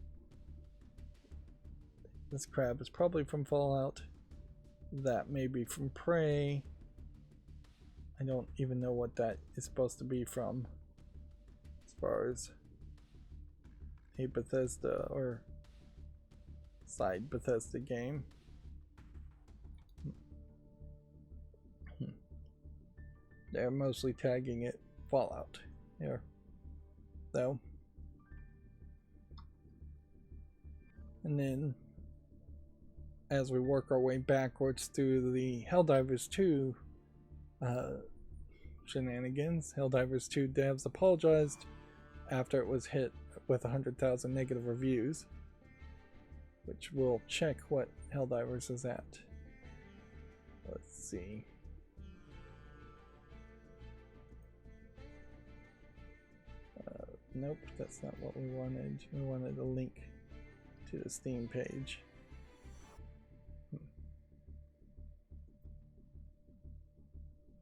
This crab is probably from Fallout. That may be from Prey. I don't even know what that is supposed to be from, as far as a Bethesda or side Bethesda game. They're mostly tagging it Fallout here, though. And then, as we work our way backwards through the Helldivers 2 shenanigans, Helldivers 2 devs apologized after it was hit with 100,000 negative reviews, which we'll check what Helldivers is at. Let's see. Nope, that's not what we wanted. We wanted a link to the Steam page.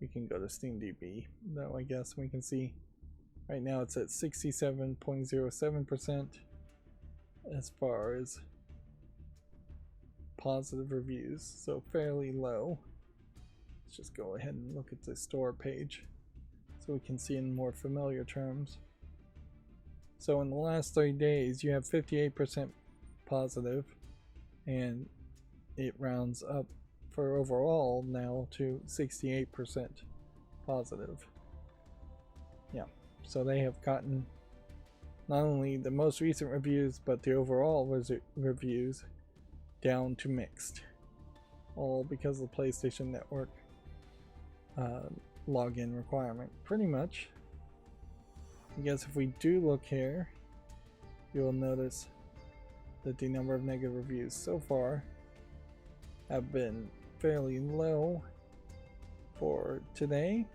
We can go to SteamDB, though. I guess we can see right now it's at 67.07% as far as positive reviews, so fairly low. Let's just go ahead and look at the store page so we can see in more familiar terms. So in the last 30 days you have 58% positive, and it rounds up for overall now to 68% positive. Yeah, so they have gotten not only the most recent reviews but the overall reviews down to mixed, all because of the PlayStation Network login requirement. Pretty much. I guess if we do look here, you'll notice that the number of negative reviews so far have been fairly low for today,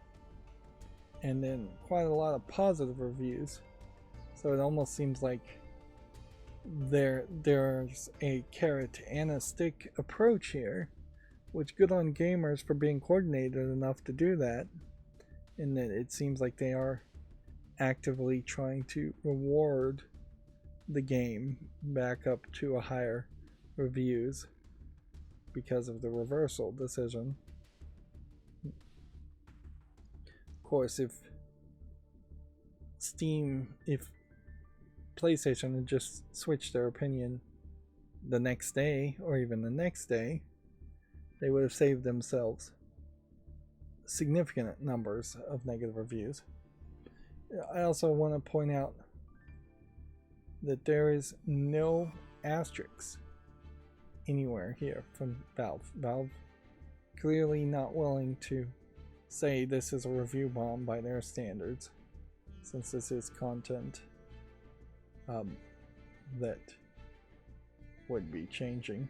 and then quite a lot of positive reviews. So it almost seems like there's a carrot and a stick approach here, which good on gamers for being coordinated enough to do that, and that it seems like they are actively trying to reward the game back up to a higher reviews because of the reversal decision. Of course, if PlayStation had just switched their opinion the next day or even the next day, they would have saved themselves significant numbers of negative reviews. I also want to point out that there is no asterisks anywhere here from Valve. Valve clearly not willing to say this is a review bomb by their standards, since this is content that would be changing.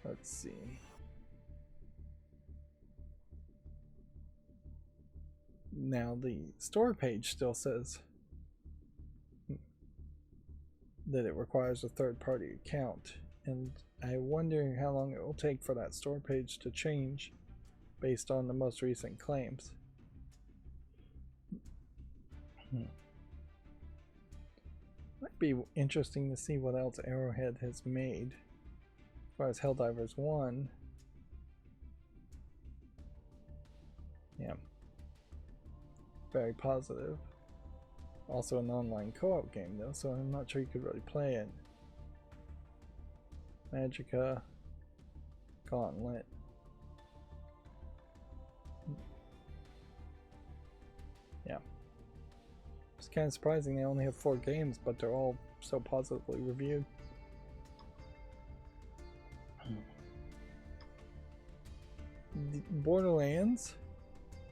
Let's see. Now the store page still says that it requires a third-party account, and I wonder how long it will take for that store page to change based on the most recent claims. Might be interesting to see what else Arrowhead has made as far as Helldivers 1. Yeah, very positive. Also an online co-op game though, so I'm not sure you could really play it. Magica Gauntlet. Yeah. It's kind of surprising they only have 4 games, but they're all so positively reviewed. Borderlands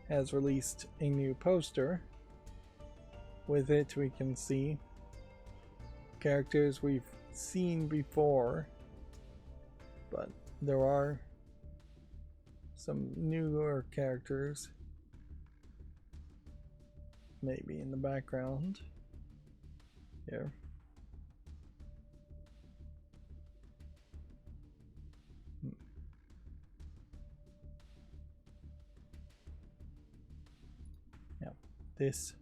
has released a new poster. With it we can see characters we've seen before, but there are some newer characters maybe in the background here. Yeah, this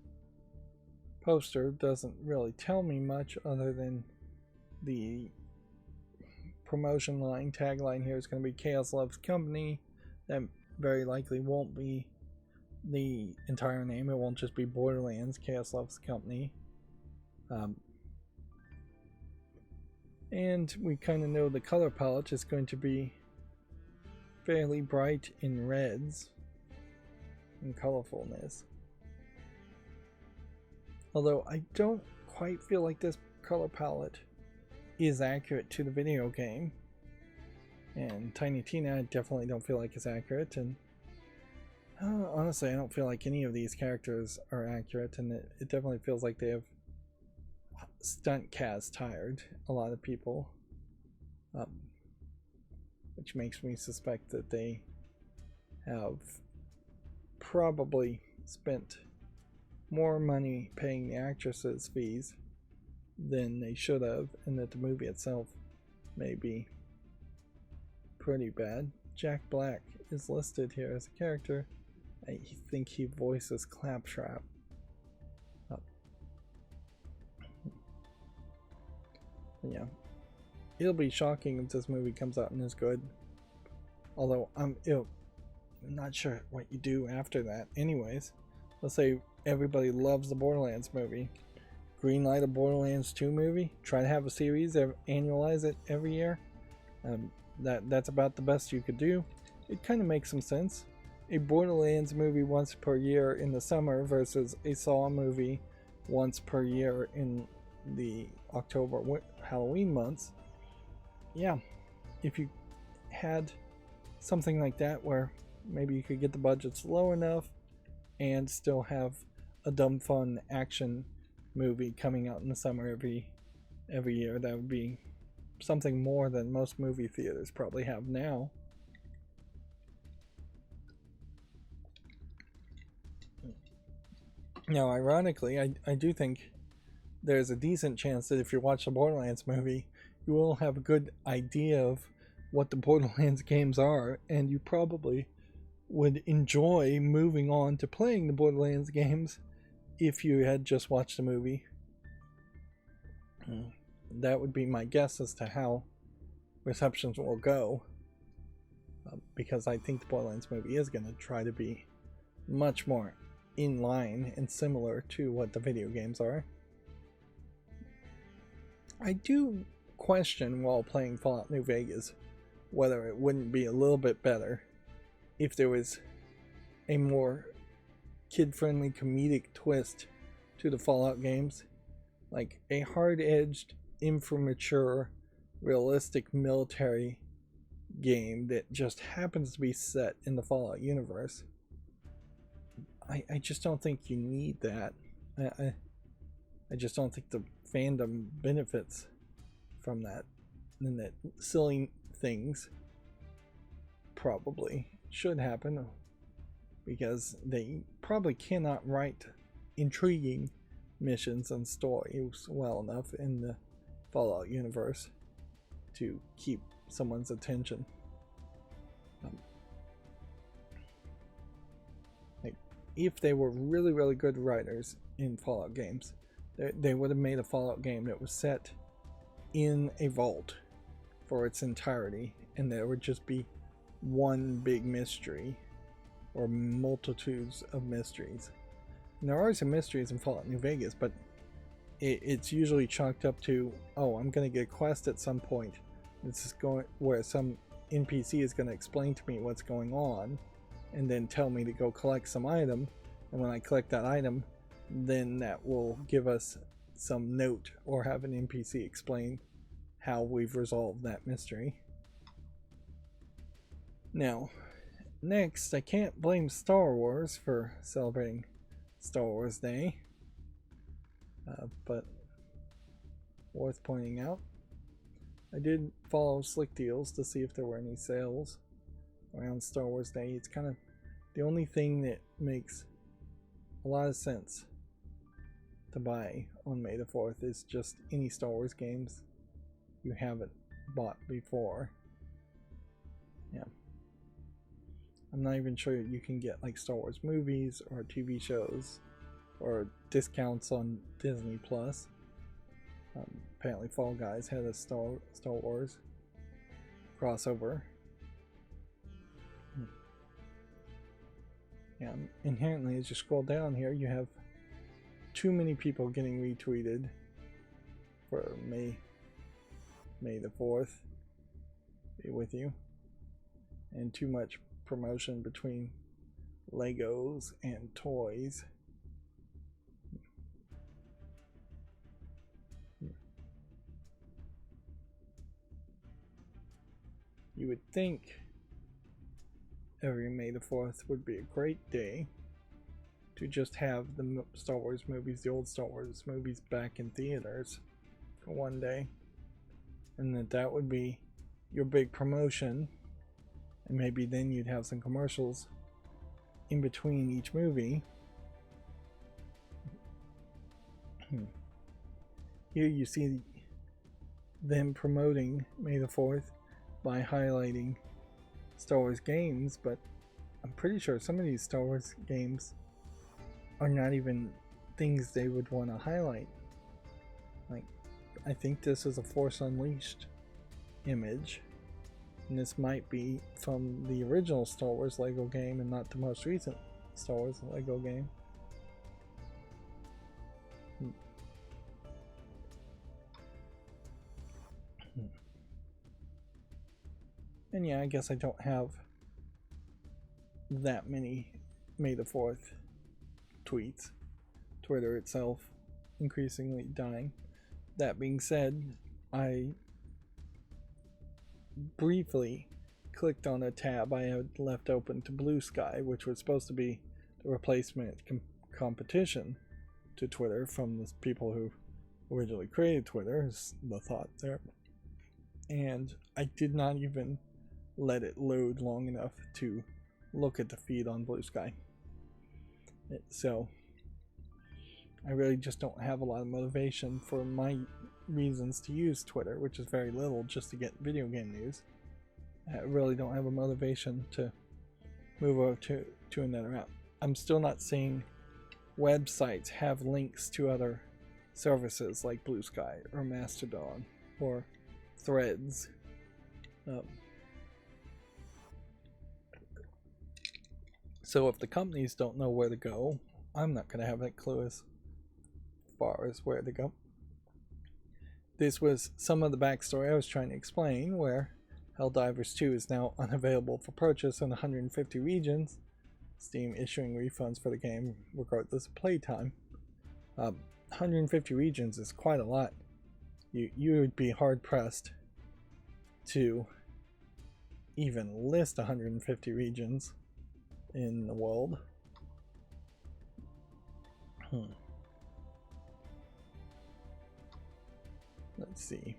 poster doesn't really tell me much other than the promotion line, tagline here is going to be Chaos Loves Company. That very likely won't be the entire name. It won't just be Borderlands, Chaos Loves Company. And we kind of know the color palette is going to be fairly bright in reds and colorfulness. Although I don't quite feel like this color palette is accurate to the video game. And Tiny Tina I definitely don't feel like is accurate. And honestly, I don't feel like any of these characters are accurate. And it definitely feels like they have stunt cast hired a lot of people. Which makes me suspect that they have probably spent more money paying the actresses fees than they should have, and that the movie itself may be pretty bad. Jack Black is listed here as a character. I think he voices Claptrap. Yeah, it'll be shocking if this movie comes out and is good. Although I'm not sure what you do after that. Anyways, let's say everybody loves the Borderlands movie. Greenlight a Borderlands 2 movie. Try to have a series, annualize it every year. That's about the best you could do. It kind of makes some sense. A Borderlands movie once per year in the summer versus a Saw movie once per year in the October Halloween months. Yeah, if you had something like that where maybe you could get the budgets low enough and still have a dumb fun action movie coming out in the summer every year, that would be something more than most movie theaters probably have now. Now, ironically, I do think there's a decent chance that if you watch the Borderlands movie, you will have a good idea of what the Borderlands games are, and you probably would enjoy moving on to playing the Borderlands games if you had just watched the movie. That would be my guess as to how receptions will go, because I think the Borderlands movie is going to try to be much more in line and similar to what the video games are. I do question while playing Fallout New Vegas whether it wouldn't be a little bit better if there was a more kid-friendly comedic twist to the Fallout games, like a hard-edged, immature, realistic military game that just happens to be set in the Fallout universe. I just don't think you need that. I just don't think the fandom benefits from that, and that silly things probably should happen, because they probably cannot write intriguing missions and stories well enough in the Fallout universe to keep someone's attention. If they were really, really good writers in Fallout games, they would have made a Fallout game that was set in a vault for its entirety, and there would just be one big mystery or multitudes of mysteries. And there are some mysteries in Fallout New Vegas, but it's usually chalked up to, oh, I'm going to get a quest at some point. This is going where some NPC is going to explain to me what's going on, and then tell me to go collect some item. And when I collect that item, then that will give us some note or have an NPC explain how we've resolved that mystery. Now, next, I can't blame Star Wars for celebrating Star Wars Day, but worth pointing out, I did follow Slick Deals to see if there were any sales around Star Wars Day. It's kind of the only thing that makes a lot of sense to buy on May the 4th is just any Star Wars games you haven't bought before. Yeah. I'm not even sure you can get like Star Wars movies or TV shows or discounts on Disney Plus. Apparently Fall Guys had a Star Wars crossover. Yeah, inherently as you scroll down here you have too many people getting retweeted for May the 4th be with you, and too much promotion between Legos and toys. You would think every May the 4th would be a great day to just have the Star Wars movies, the old Star Wars movies, back in theaters for one day, and that would be your big promotion, and maybe then you'd have some commercials in between each movie. Here you see them promoting May the 4th by highlighting Star Wars games, but I'm pretty sure some of these Star Wars games are not even things they would want to highlight. Like, I think this is a Force Unleashed image, and this might be from the original Star Wars Lego game and not the most recent Star Wars Lego game. And yeah, I guess I don't have that many May the 4th tweets. Twitter itself increasingly dying. That being said, I briefly clicked on a tab I had left open to Blue Sky, which was supposed to be the replacement competition to Twitter from the people who originally created Twitter, is the thought there. And I did not even let it load long enough to look at the feed on Blue Sky. So I really just don't have a lot of motivation for my reasons to use Twitter, which is very little, just to get video game news. I really don't have a motivation to move over to another app. I'm still not seeing websites have links to other services like Blue Sky or Mastodon or Threads. So if the companies don't know where to go, I'm not going to have a clue as far as where to go. This was some of the backstory I was trying to explain, where Helldivers 2 is now unavailable for purchase in 150 regions, Steam issuing refunds for the game regardless of playtime. 150 regions is quite a lot. You would be hard pressed to even list 150 regions in the world. Let's see.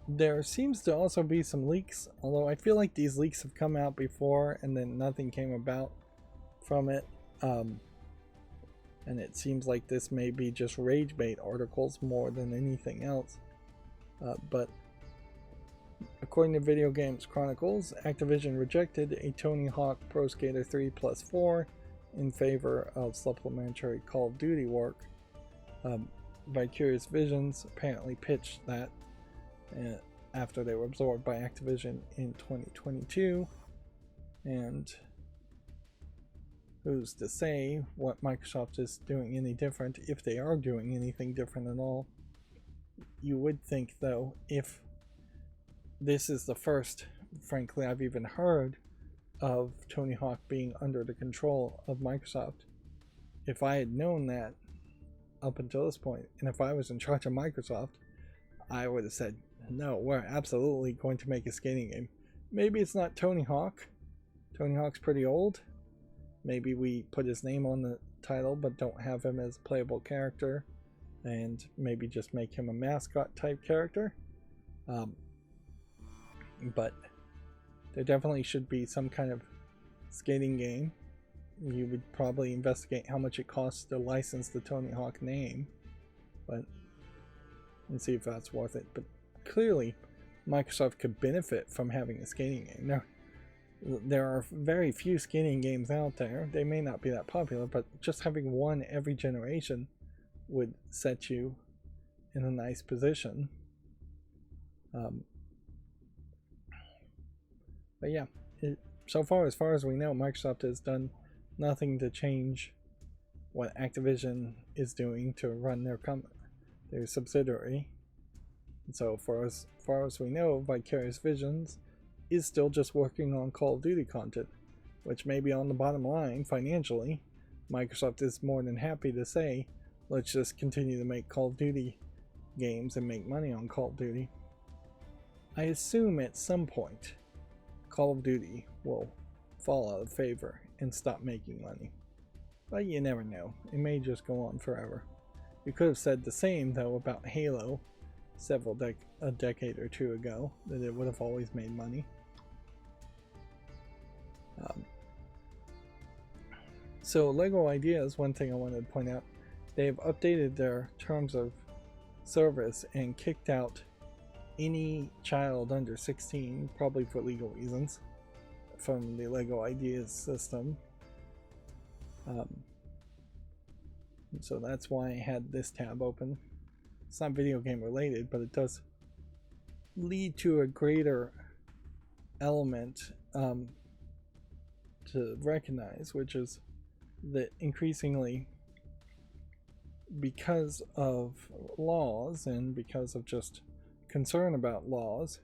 There seems to also be some leaks, although I feel like these leaks have come out before and then nothing came about from it. And it seems like this may be just rage bait articles more than anything else. But according to Video Games Chronicles, Activision rejected a Tony Hawk Pro Skater 3 Plus 4 in favor of supplementary Call of Duty work. Vicarious Visions apparently pitched that after they were absorbed by Activision in 2022, and who's to say what Microsoft is doing any different, if they are doing anything different at all. You would think, though, if this is the first, frankly, I've even heard of Tony Hawk being under the control of Microsoft, if I had known that up until this point, and if I was in charge of Microsoft, I would have said, no, we're absolutely going to make a skating game. Maybe it's not Tony Hawk. Tony Hawk's pretty old. Maybe we put his name on the title but don't have him as a playable character, and maybe just make him a mascot type character. But there definitely should be some kind of skating game. You would probably investigate how much it costs to license the Tony Hawk name, and see if that's worth it. But clearly Microsoft could benefit from having a skating game. Now, there are very few skating games out there. They may not be that popular, but just having one every generation would set you in a nice position. But yeah, so far as we know, Microsoft has done nothing to change what Activision is doing to run their subsidiary. And so far as we know, Vicarious Visions is still just working on Call of Duty content, which maybe on the bottom line, financially, Microsoft is more than happy to say, let's just continue to make Call of Duty games and make money on Call of Duty. I assume at some point, Call of Duty will fall out of favor and stop making money. But you never know. It may just go on forever. You could have said the same, though, about Halo a decade or two ago, that it would have always made money. So LEGO Ideas, one thing I wanted to point out, they've updated their terms of service and kicked out any child under 16, probably for legal reasons, from the LEGO Ideas system. So that's why I had this tab open. It's not video game related, but it does lead to a greater element to recognize, which is that increasingly, because of laws and because of just concern about laws,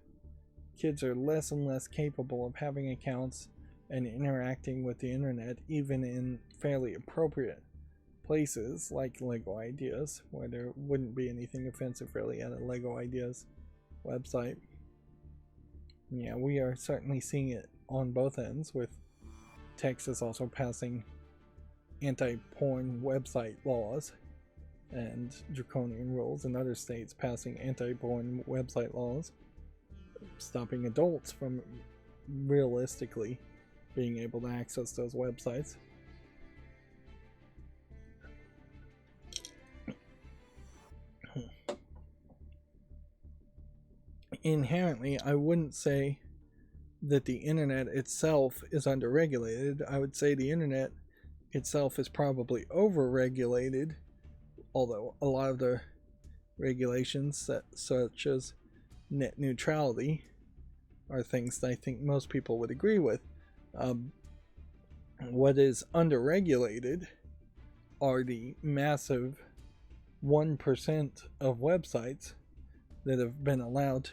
kids are less and less capable of having accounts and interacting with the internet, even in fairly appropriate places like LEGO Ideas, where there wouldn't be anything offensive really at a LEGO Ideas website. Yeah, we are certainly seeing it on both ends, with Texas also passing anti-porn website laws and draconian rules, and other states passing anti-porn website laws, stopping adults from realistically being able to access those websites. Inherently, I wouldn't say that the internet itself is underregulated. I would say the internet itself is probably overregulated, although a lot of the regulations such as net neutrality are things that I think most people would agree with. What is underregulated are the massive 1% of websites that have been allowed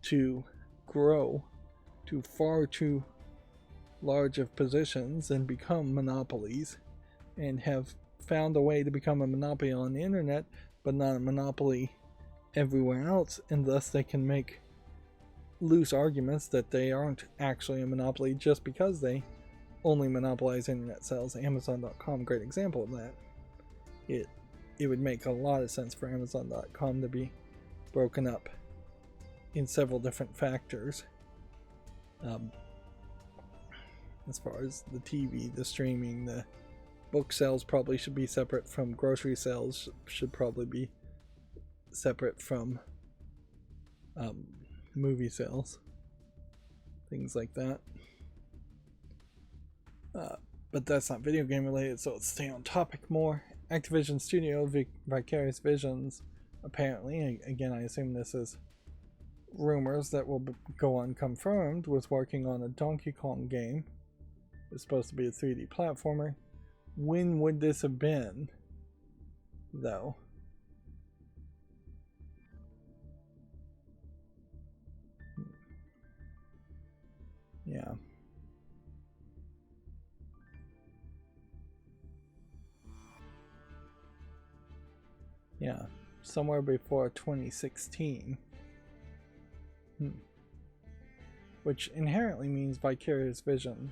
to grow to far too large of positions and become monopolies, and have found a way to become a monopoly on the internet but not a monopoly everywhere else, and thus they can make loose arguments that they aren't actually a monopoly just because they only monopolize internet sales. Amazon.com, great example of that. It would make a lot of sense for Amazon.com to be broken up in several different factors. As far as the TV, the streaming, the book sales probably should be separate from grocery sales, should probably be separate from movie sales, things like that. But that's not video game related, so let's stay on topic more. Activision Studio Vicarious Visions, apparently, again I assume this is rumors that will go unconfirmed, was working on a Donkey Kong game was supposed to be a 3D platformer. When would this have been, though? Yeah. Yeah, somewhere before 2016. Which inherently means Vicarious Vision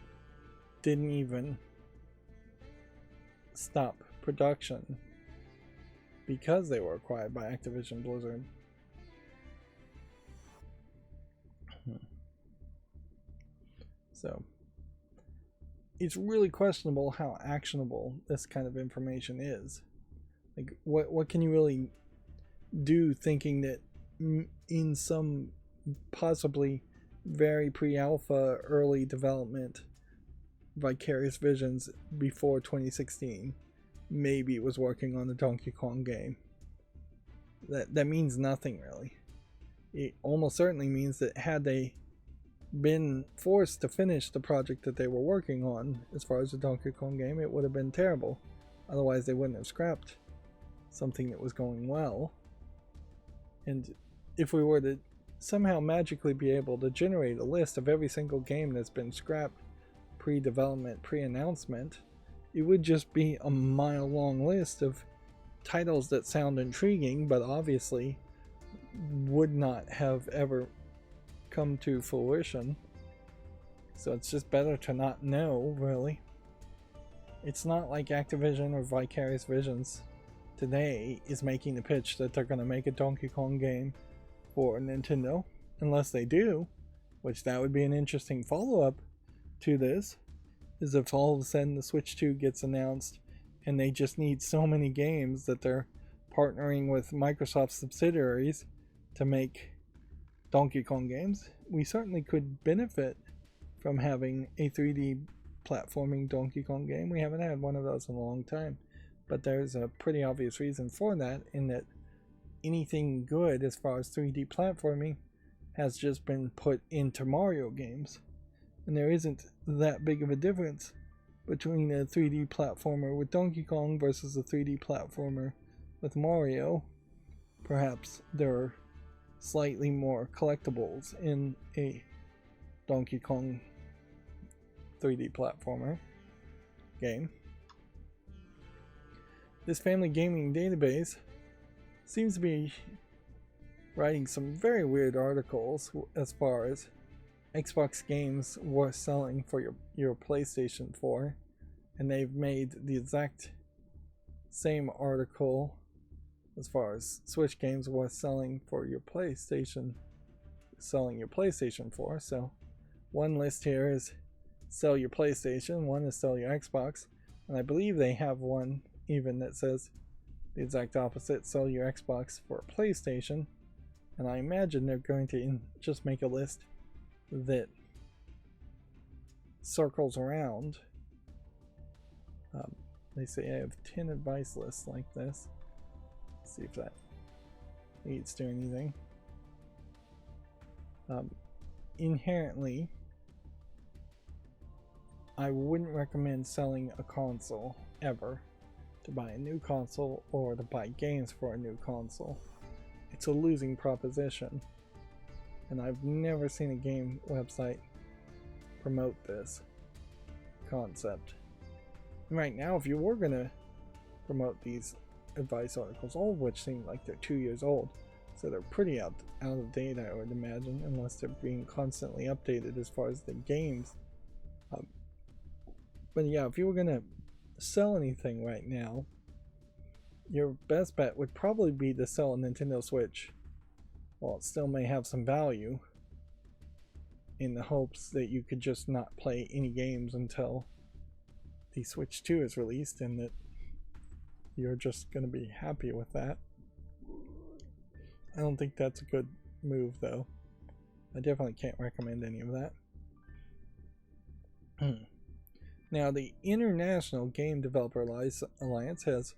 didn't even stop production because they were acquired by Activision Blizzard. So it's really questionable how actionable this kind of information is. Like, what can you really do thinking that in some possibly very pre-alpha early development Vicarious Visions before 2016 maybe was working on the Donkey Kong game? That means nothing really. It almost certainly means that had they been forced to finish the project that they were working on as far as the Donkey Kong game, it would have been terrible. Otherwise they wouldn't have scrapped something that was going well. And if we were to somehow magically be able to generate a list of every single game that's been scrapped pre-development, pre-announcement, it would just be a mile-long list of titles that sound intriguing but obviously would not have ever come to fruition. So it's just better to not know, really. It's not like Activision or Vicarious Visions today is making the pitch that they're going to make a Donkey Kong game for Nintendo, unless they do, which that would be an interesting follow-up to this, is if all of a sudden the Switch 2 gets announced and they just need so many games that they're partnering with Microsoft subsidiaries to make Donkey Kong games. We certainly could benefit from having a 3D platforming Donkey Kong game. We haven't had one of those in a long time, but there's a pretty obvious reason for that, in that anything good as far as 3D platforming has just been put into Mario games, and there isn't that big of a difference between a 3D platformer with Donkey Kong versus a 3D platformer with Mario. Perhaps there are slightly more collectibles in a Donkey Kong 3D platformer game. This Family Gaming Database seems to be writing some very weird articles as far as Xbox games worth selling for your PlayStation 4, and they've made the exact same article as far as Switch games worth selling for your PlayStation 4. So one list here is sell your PlayStation, one is sell your Xbox, and I believe they have one even that says the exact opposite, sell your Xbox for a PlayStation. And I imagine they're going to just make a list that circles around. They say I have 10 advice lists like this. Let's see if that leads to anything. Inherently, I wouldn't recommend selling a console ever, to buy a new console or to buy games for a new console. It's a losing proposition, and I've never seen a game website promote this concept. And right now, if you were going to promote these advice articles, all of which seem like they're 2 years old, so they're pretty out of date, I would imagine, unless they're being constantly updated as far as the games. But yeah, if you were going to sell anything right now, your best bet would probably be to sell a Nintendo Switch. While it still may have some value, in the hopes that you could just not play any games until the Switch 2 is released, and that you're just going to be happy with that. I don't think that's a good move, though. I definitely can't recommend any of that. Now, the International Game Developer Alliance has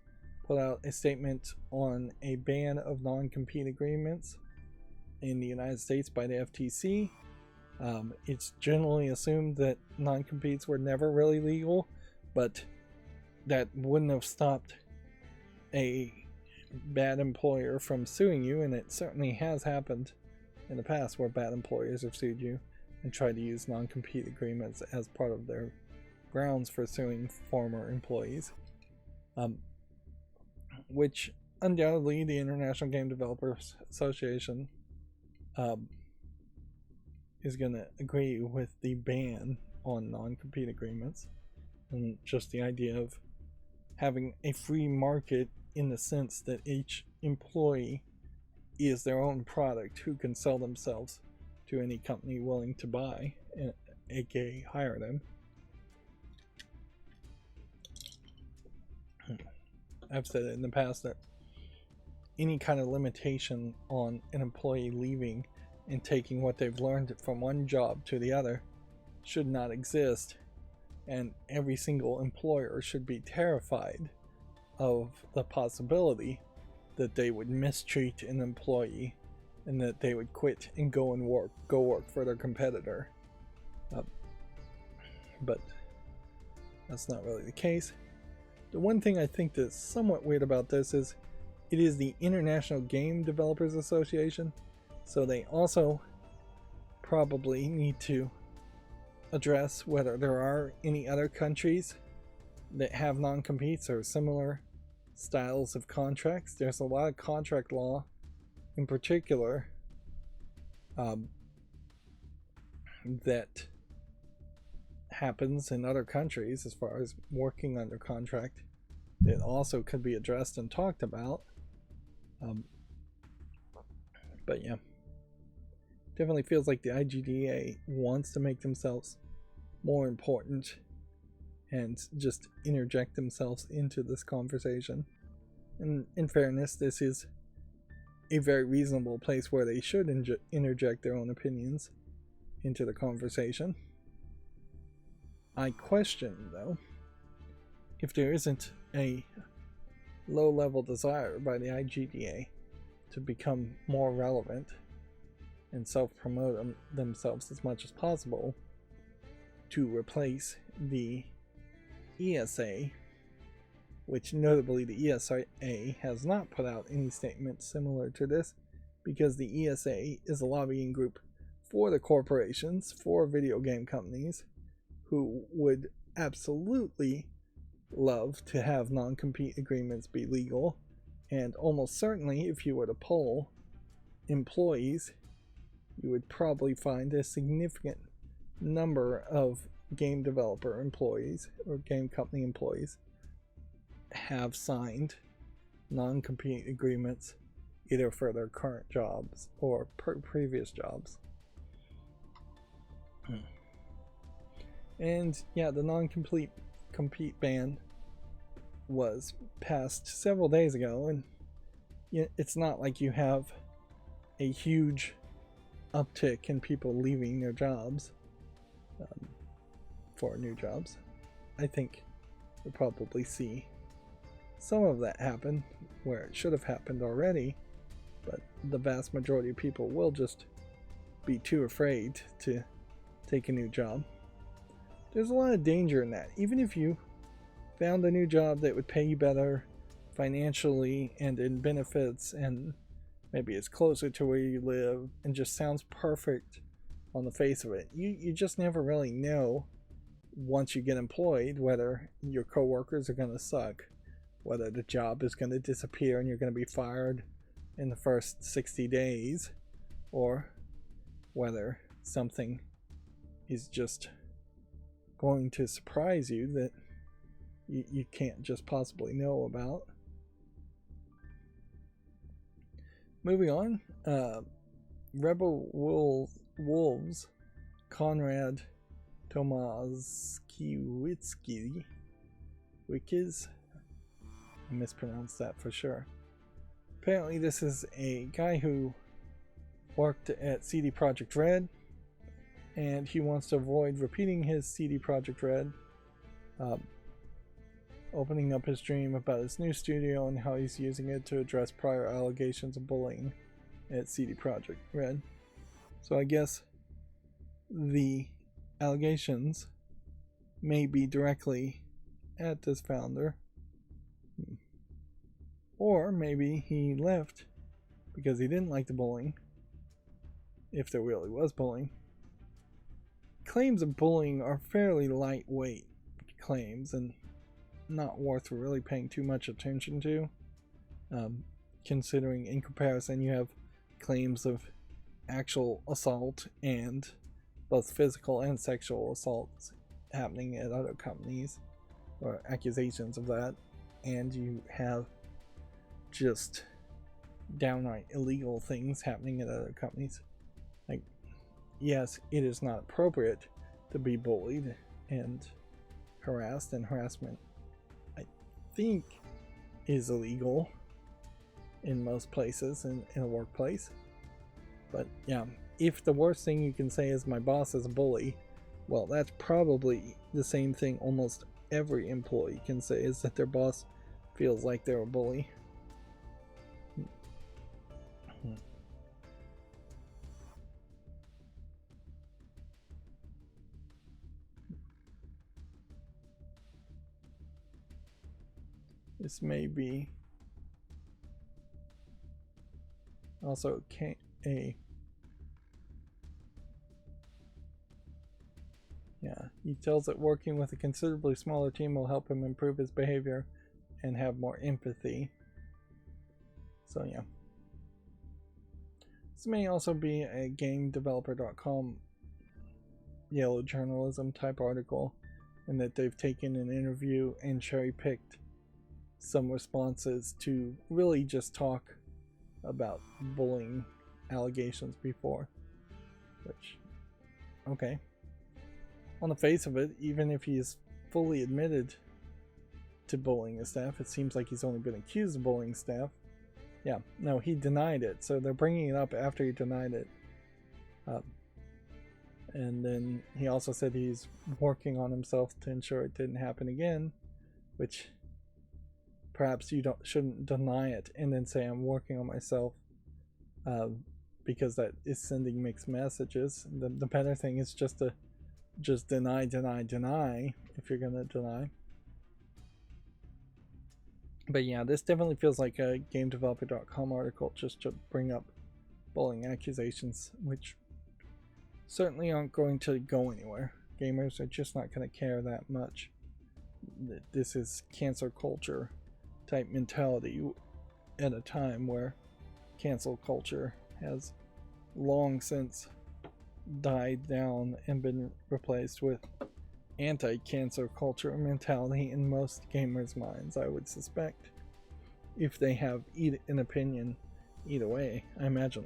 put out a statement on a ban of non-compete agreements in the United States by the FTC. It's generally assumed that non-competes were never really legal, but that wouldn't have stopped a bad employer from suing you, and it certainly has happened in the past where bad employers have sued you and tried to use non-compete agreements as part of their grounds for suing former employees. Which undoubtedly the International Game Developers Association is going to agree with the ban on non-compete agreements, and just the idea of having a free market in the sense that each employee is their own product who can sell themselves to any company willing to buy, aka hire them. I've said it in the past that any kind of limitation on an employee leaving and taking what they've learned from one job to the other should not exist, and every single employer should be terrified of the possibility that they would mistreat an employee and that they would quit and go work for their competitor. But that's not really the case. The one thing I think that's somewhat weird about this is it is the International Game Developers Association, so they also probably need to address whether there are any other countries that have non-competes or similar styles of contracts. There's a lot of contract law in particular that happens in other countries as far as working under contract that also could be addressed and talked about. But yeah, definitely feels like the IGDA wants to make themselves more important and just interject themselves into this conversation. And in fairness, this is a very reasonable place where they should interject their own opinions into the conversation. I question, though, if there isn't a low-level desire by the IGDA to become more relevant and self-promote themselves as much as possible to replace the ESA, which notably the ESA has not put out any statement similar to this, because the ESA is a lobbying group for the corporations, for video game companies, who would absolutely love to have non-compete agreements be legal, and almost certainly if you were to poll employees, you would probably find a significant number of game developer employees or game company employees have signed non-compete agreements either for their current jobs or previous jobs. And yeah, the non-compete ban was passed several days ago, and it's not like you have a huge uptick in people leaving their jobs for new jobs. I think we'll probably see some of that happen where it should have happened already, but the vast majority of people will just be too afraid to take a new job. There's a lot of danger in that. Even if you found a new job that would pay you better financially and in benefits, and maybe it's closer to where you live and just sounds perfect on the face of it, you just never really know once you get employed whether your coworkers are going to suck, whether the job is going to disappear and you're going to be fired in the first 60 days, or whether something is just going to surprise you that you can't just possibly know about. Moving on, Rebel Wolves Konrad Tomaszkiewicz, I mispronounced that for sure. Apparently this is a guy who worked at CD Projekt Red, and he wants to avoid repeating his CD Projekt Red, opening up his dream about his new studio and how he's using it to address prior allegations of bullying at CD Projekt Red. So I guess the allegations may be directly at this founder, or maybe he left because he didn't like the bullying, if there really was bullying. Claims of bullying are fairly lightweight claims and not worth really paying too much attention to, considering in comparison you have claims of actual assault and both physical and sexual assaults happening at other companies, or accusations of that, and you have just downright illegal things happening at other companies. Like, yes, it is not appropriate to be bullied and harassed, and harassment, I think, is illegal in most places in a workplace. But yeah, if the worst thing you can say is my boss is a bully, well, that's probably the same thing almost every employee can say, is that their boss feels like they're a bully. This may be also he tells that working with a considerably smaller team will help him improve his behavior and have more empathy. So yeah. This may also be a GameDeveloper.com yellow journalism type article, and that they've taken an interview and cherry-picked some responses to really just talk about bullying allegations before. Which, okay. On the face of it, even if he's fully admitted to bullying his staff, it seems like he's only been accused of bullying staff. Yeah, no, he denied it, so they're bringing it up after he denied it. And then he also said he's working on himself to ensure it didn't happen again, which perhaps you shouldn't deny it and then say I'm working on myself, because that is sending mixed messages. The better thing is just to deny if you're gonna deny. But yeah, this definitely feels like a GameDeveloper.com article just to bring up bullying accusations, which certainly aren't going to go anywhere. Gamers are just not going to care that much. This is cancel culture type mentality at a time where cancel culture has long since died down and been replaced with anti-cancel culture mentality in most gamers' minds, I would suspect. If they have an opinion either way, I imagine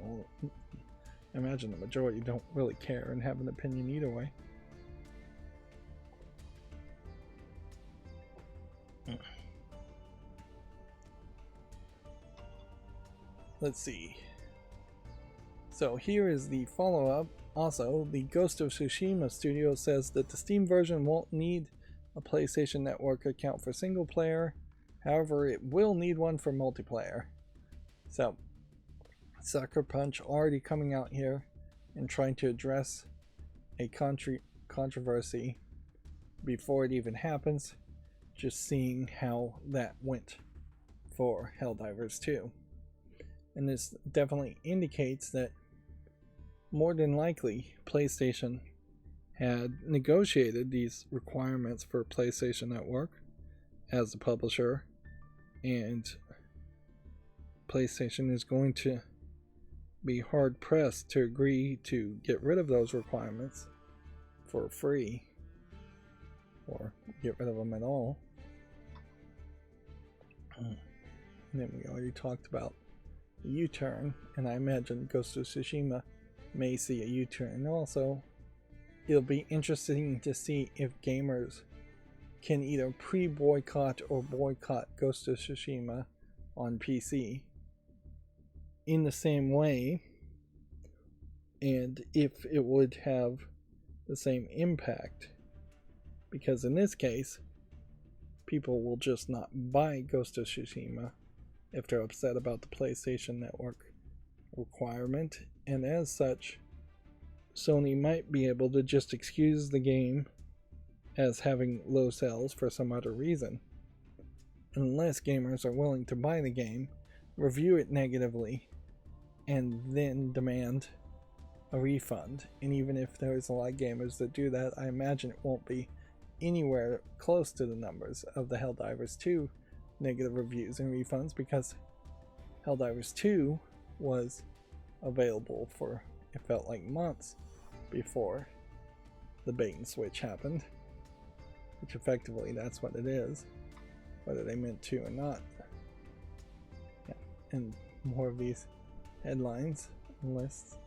the majority don't really care and have an opinion either way. Let's see. So here is the follow-up. Also, the Ghost of Tsushima studio says that the Steam version won't need a PlayStation Network account for single player. However, it will need one for multiplayer. So, Sucker Punch already coming out here and trying to address a controversy before it even happens. Just seeing how that went for Helldivers 2. And this definitely indicates that more than likely PlayStation had negotiated these requirements for PlayStation Network as the publisher, and PlayStation is going to be hard pressed to agree to get rid of those requirements for free, or get rid of them at all. And then we already talked about the U-turn, and I imagine Ghost of Tsushima may see a U-turn. Also, it'll be interesting to see if gamers can either pre-boycott or boycott Ghost of Tsushima on PC in the same way, and if it would have the same impact, because in this case people will just not buy Ghost of Tsushima if they're upset about the PlayStation Network requirement, and as such Sony might be able to just excuse the game as having low sales for some other reason, unless gamers are willing to buy the game, review it negatively, and then demand a refund. And even if there's a lot of gamers that do that, I imagine it won't be anywhere close to the numbers of the Helldivers 2 negative reviews and refunds, because Helldivers 2 was available for, it felt like, months before the bait and switch happened, which effectively that's what it is, whether they meant to or not. Yeah. And more of these headlines and lists.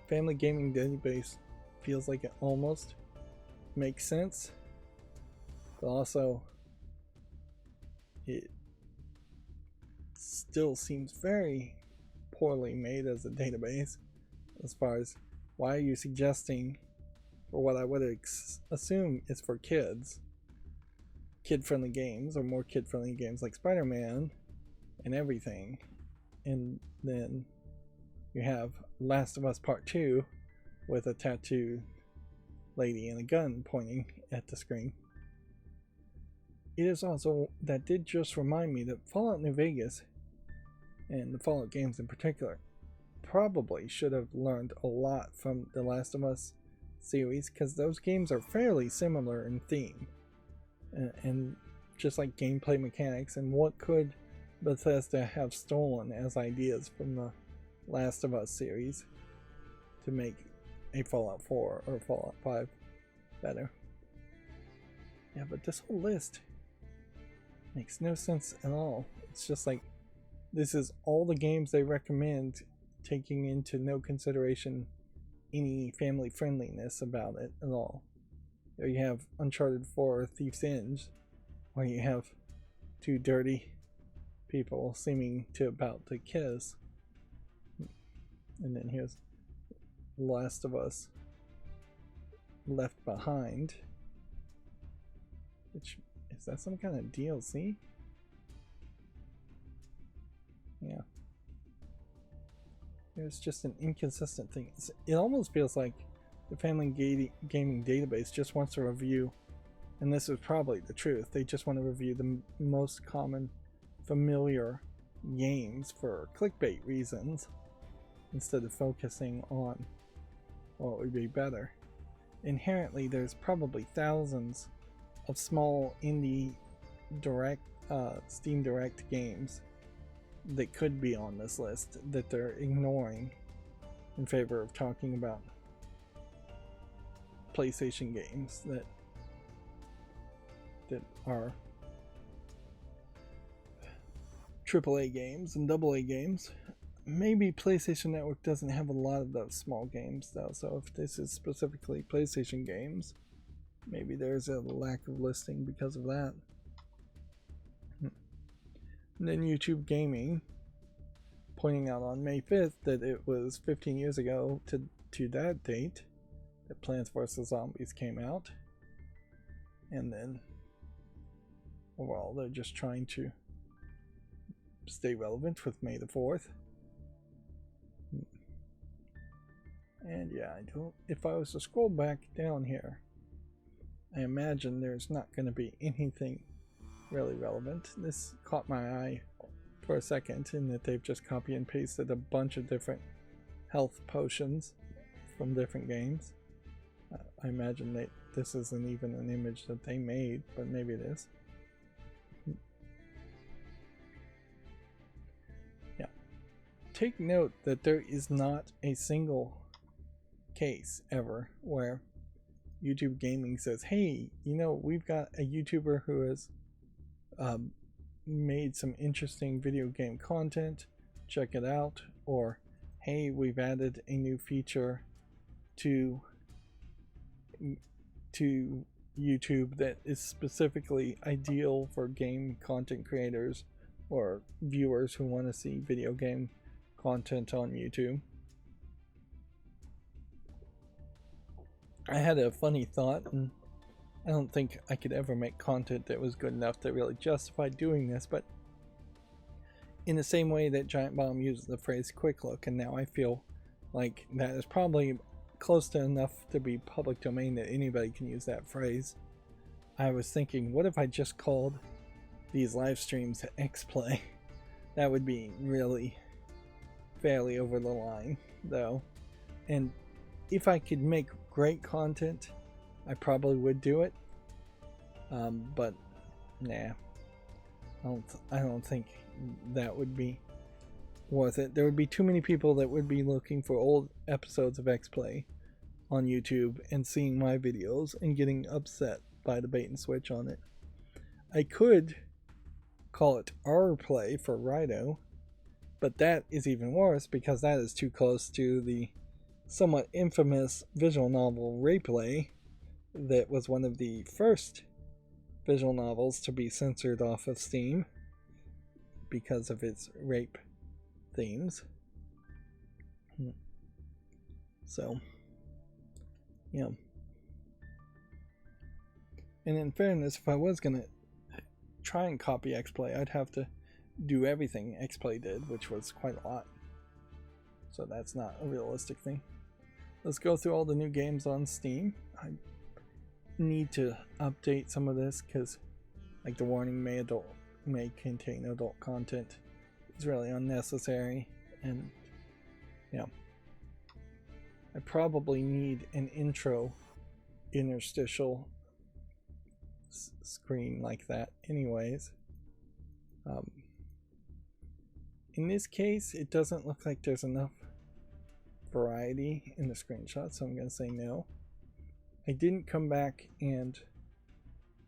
Family Gaming Database feels like it almost makes sense, but also it still seems very poorly made as a database, as far as why are you suggesting for what I would assume is for kids, kid-friendly games, or more kid-friendly games like Spider-Man and everything, and then you have Last of Us Part 2 with a tattooed lady and a gun pointing at the screen. It is also, that did just remind me that Fallout New Vegas, and the Fallout games in particular, probably should have learned a lot from the Last of Us series, because those games are fairly similar in theme, and just like gameplay mechanics. And what could Bethesda have stolen as ideas from the Last of Us series to make a Fallout 4 or Fallout 5 better? Yeah, but this whole list makes no sense at all. It's just like, this is all the games they recommend, taking into no consideration any family friendliness about it at all. There you have Uncharted 4 Thief's End, where you have two dirty people seeming to about to kiss. And then here's Last of Us Left Behind, which, is that some kind of DLC? Yeah. There's just an inconsistent thing. It almost feels like the Family Gaming Database just wants to review, and this is probably the truth, they just want to review the most common familiar games for clickbait reasons, instead of focusing on what would be better. Inherently, there's probably thousands of small indie Steam Direct games that could be on this list that they're ignoring in favor of talking about PlayStation games that are AAA games and AA games. Maybe PlayStation Network doesn't have a lot of those small games though, so if this is specifically PlayStation games, maybe there's a lack of listing because of that. And then YouTube Gaming, pointing out on May 5th that it was 15 years ago to that date that Plants vs. Zombies came out. And then overall, they're just trying to stay relevant with May the 4th. And yeah, if I was to scroll back down here, I imagine there's not going to be anything really relevant. This caught my eye for a second, in that they've just copy and pasted a bunch of different health potions from different games. I imagine this isn't even an image that they made, but maybe it is. Yeah. Take note that there is not a single case ever where YouTube Gaming says, hey, we've got a YouTuber who has made some interesting video game content, check it out, or hey, we've added a new feature to YouTube that is specifically ideal for game content creators or viewers who want to see video game content on YouTube. I had a funny thought, and I don't think I could ever make content that was good enough to really justify doing this, but in the same way that Giant Bomb uses the phrase quick look, and now I feel Like, that is probably close to enough to be public domain that anybody can use that phrase. I was thinking, what if I just called these live streams X-Play? That would be really fairly over the line, though. And if I could make great content, I probably would do it. But nah, I don't think that would be worth it. There would be too many people that would be looking for old episodes of X-Play on YouTube and seeing my videos and getting upset by the bait and switch on it. I could call it R-Play for Rydo, but that is even worse because that is too close to the somewhat infamous visual novel Replay that was one of the first visual novels to be censored off of Steam because of its rape themes. So, yeah. And in fairness, if I was gonna try and copy X-Play, I'd have to do everything X-Play did, which was quite a lot. So that's not a realistic thing. Let's go through all the new games on Steam. I need to update some of this because, like, the warning may contain adult content is really unnecessary, and yeah, I probably need an intro interstitial screen like that anyways. In this case, it doesn't look like there's enough variety in the screenshot, so I'm going to say no. I didn't come back and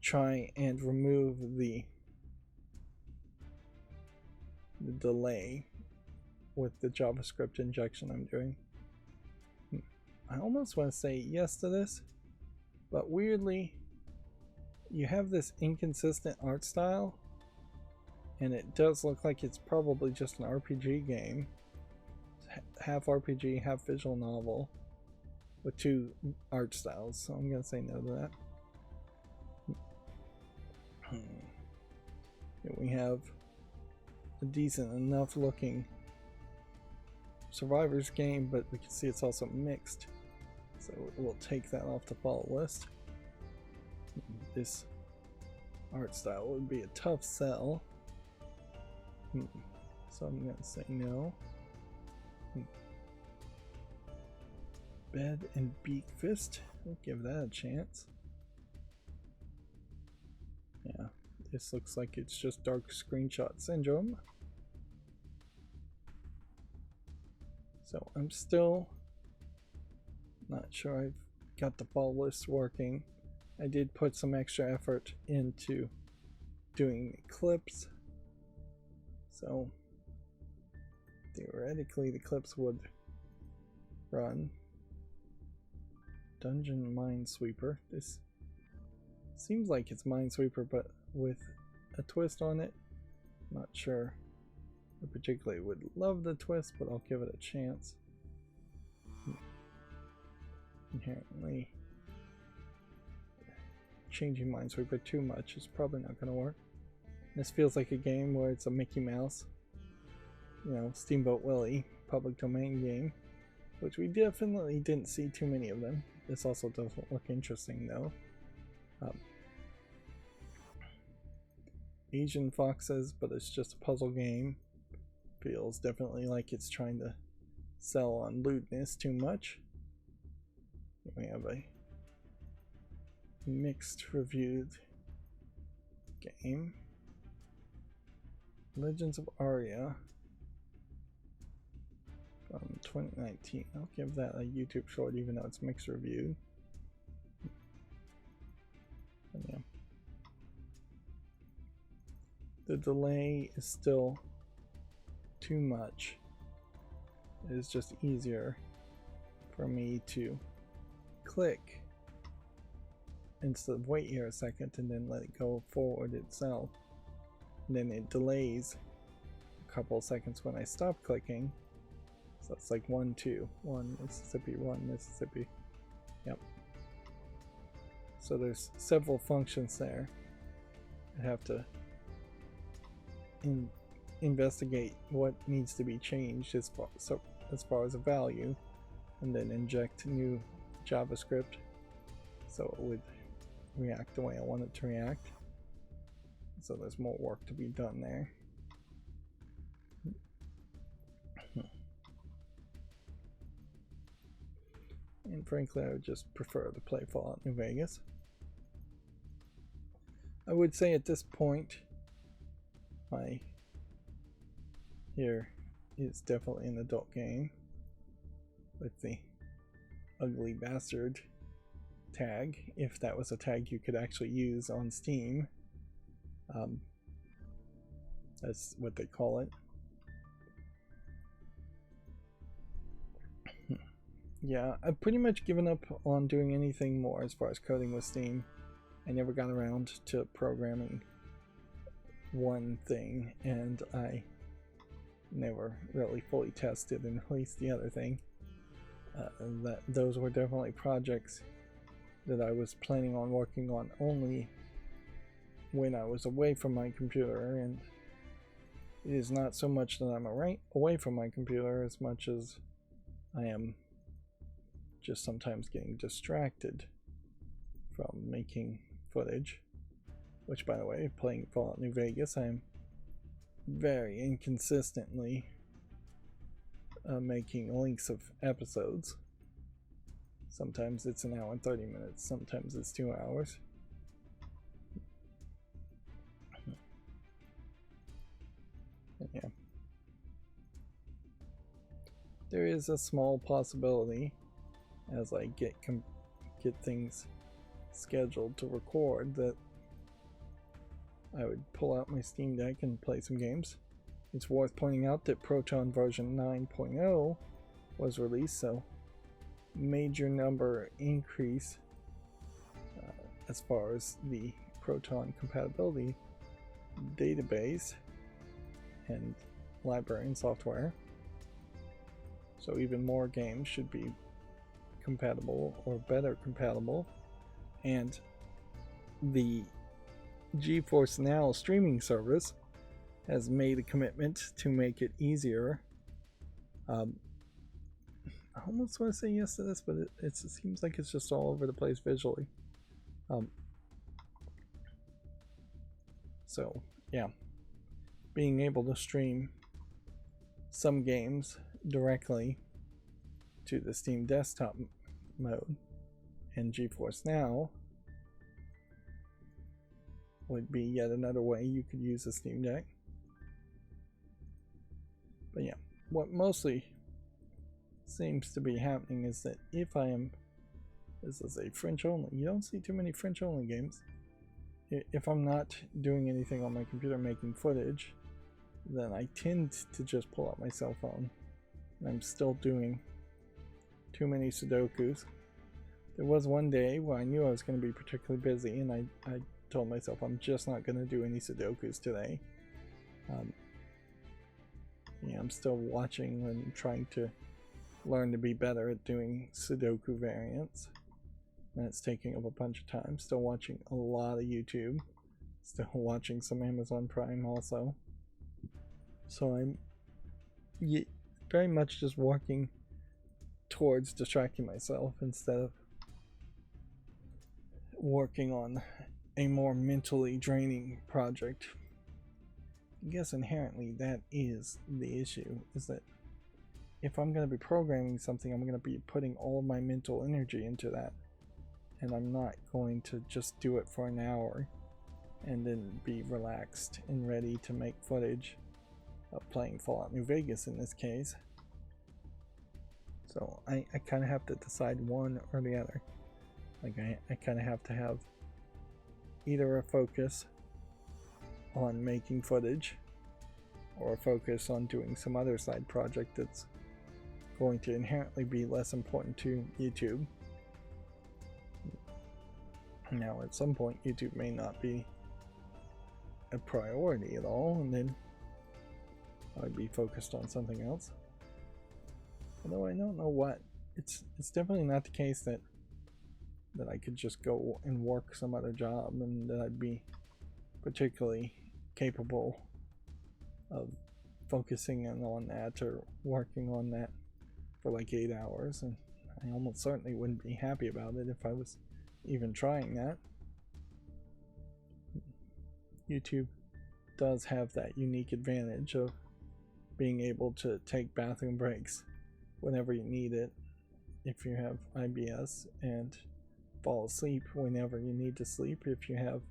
try and remove the delay with the JavaScript injection I'm doing. I almost want to say yes to this, but weirdly, you have this inconsistent art style, and it does look like it's probably just an RPG game. Half RPG, half visual novel, with two art styles, so I'm going to say no to that. Here we have a decent enough looking Survivors game, but we can see it's also mixed, so we'll take that off the follow list. This art style would be a tough sell, so I'm going to say no. Bed and Beak Fist, we'll give that a chance. Yeah, this looks like it's just dark screenshot syndrome. So I'm still not sure I've got the follow list working. I did put some extra effort into doing clips, so theoretically the clips would run. Dungeon Minesweeper. This seems like it's Minesweeper, but with a twist on it. Not sure I particularly would love the twist, but I'll give it a chance. Inherently, changing Minesweeper too much is probably not going to work. This feels like a game where it's a Mickey Mouse, you know, Steamboat Willie public domain game, which we definitely didn't see too many of them. This also doesn't look interesting though. Asian Foxes, but it's just a puzzle game. Feels definitely like it's trying to sell on lewdness too much. We have a mixed reviewed game. Legends of Aria from 2019. I'll give that a YouTube short even though it's mixed reviewed. And yeah. The delay is still too much. It is just easier for me to click instead of wait here a second and then let it go forward itself. And then it delays a couple seconds when I stop clicking. So it's like 1, 2, 1 Mississippi, 1 Mississippi. Yep. So there's several functions there. I have to investigate what needs to be changed as far as a value and then inject new JavaScript so it would react the way I want it to react. So there's more work to be done there. And frankly, I would just prefer to play Fallout New Vegas. I would say at this point, here is definitely an adult game with the ugly bastard tag, if that was a tag you could actually use on Steam. That's what they call it. Yeah, I've pretty much given up on doing anything more as far as coding with Steam. I never got around to programming one thing, and I never really fully tested and released the other thing. Those were definitely projects that I was planning on working on only when I was away from my computer, and it is not so much that I'm away from my computer as much as I am just sometimes getting distracted from making footage. Which, by the way, playing Fallout New Vegas, I'm very inconsistently making links of episodes. Sometimes it's an hour and 30 minutes, sometimes it's 2 hours. Yeah. There is a small possibility as I get things scheduled to record that I would pull out my Steam Deck and play some games. It's worth pointing out that Proton version 9.0 was released, so major number increase as far as the Proton compatibility database and library and software. So even more games should be compatible or better compatible, and the GeForce Now streaming service has made a commitment to make it easier. I almost want to say yes to this, but it seems like it's just all over the place visually. So yeah, being able to stream some games directly to the Steam desktop mode and GeForce Now would be yet another way you could use a Steam Deck. But yeah, what mostly seems to be happening is that if I am, this is a French only, you don't see too many French only games. If I'm not doing anything on my computer making footage, then I tend to just pull out my cell phone. And I'm still doing too many Sudokus. There was one day where I knew I was going to be particularly busy, and I told myself I'm just not going to do any Sudokus today. Yeah, I'm still watching and trying to learn to be better at doing Sudoku variants. And it's taking up a bunch of time. Still watching a lot of YouTube. Still watching some Amazon Prime also. So I'm very much just working towards distracting myself instead of working on a more mentally draining project. I guess inherently that is the issue, is that if I'm going to be programming something, I'm going to be putting all my mental energy into that, and I'm not going to just do it for an hour and then be relaxed and ready to make footage of playing Fallout New Vegas in this case. So I kind of have to decide one or the other. Like I kind of have to have either a focus on making footage or a focus on doing some other side project that's going to inherently be less important to YouTube. Now at some point YouTube may not be a priority at all, and then I'd be focused on something else. Although I don't know what. It's definitely not the case that I could just go and work some other job and that I'd be particularly capable of focusing in on that or working on that for like 8 hours and I almost certainly wouldn't be happy about it if I was even trying that. YouTube does have that unique advantage of being able to take bathroom breaks whenever you need it if you have IBS, and fall asleep whenever you need to sleep if you have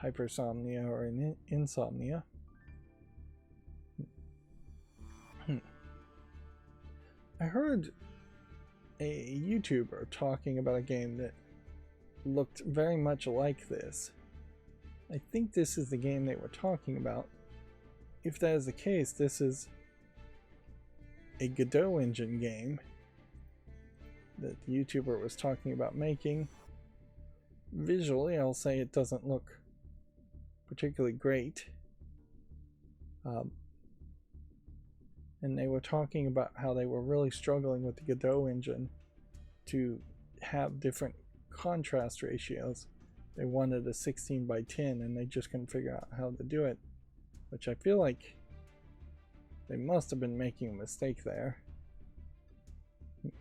hypersomnia or insomnia. I heard a YouTuber talking about a game that looked very much like this. I think this is the game they were talking about. If that is the case, this is a Godot engine game that the YouTuber was talking about making. Visually, I'll say it doesn't look particularly great. And they were talking about how they were really struggling with the Godot engine to have different contrast ratios. They wanted a 16 by 10 and they just couldn't figure out how to do it, which I feel like they must have been making a mistake there. You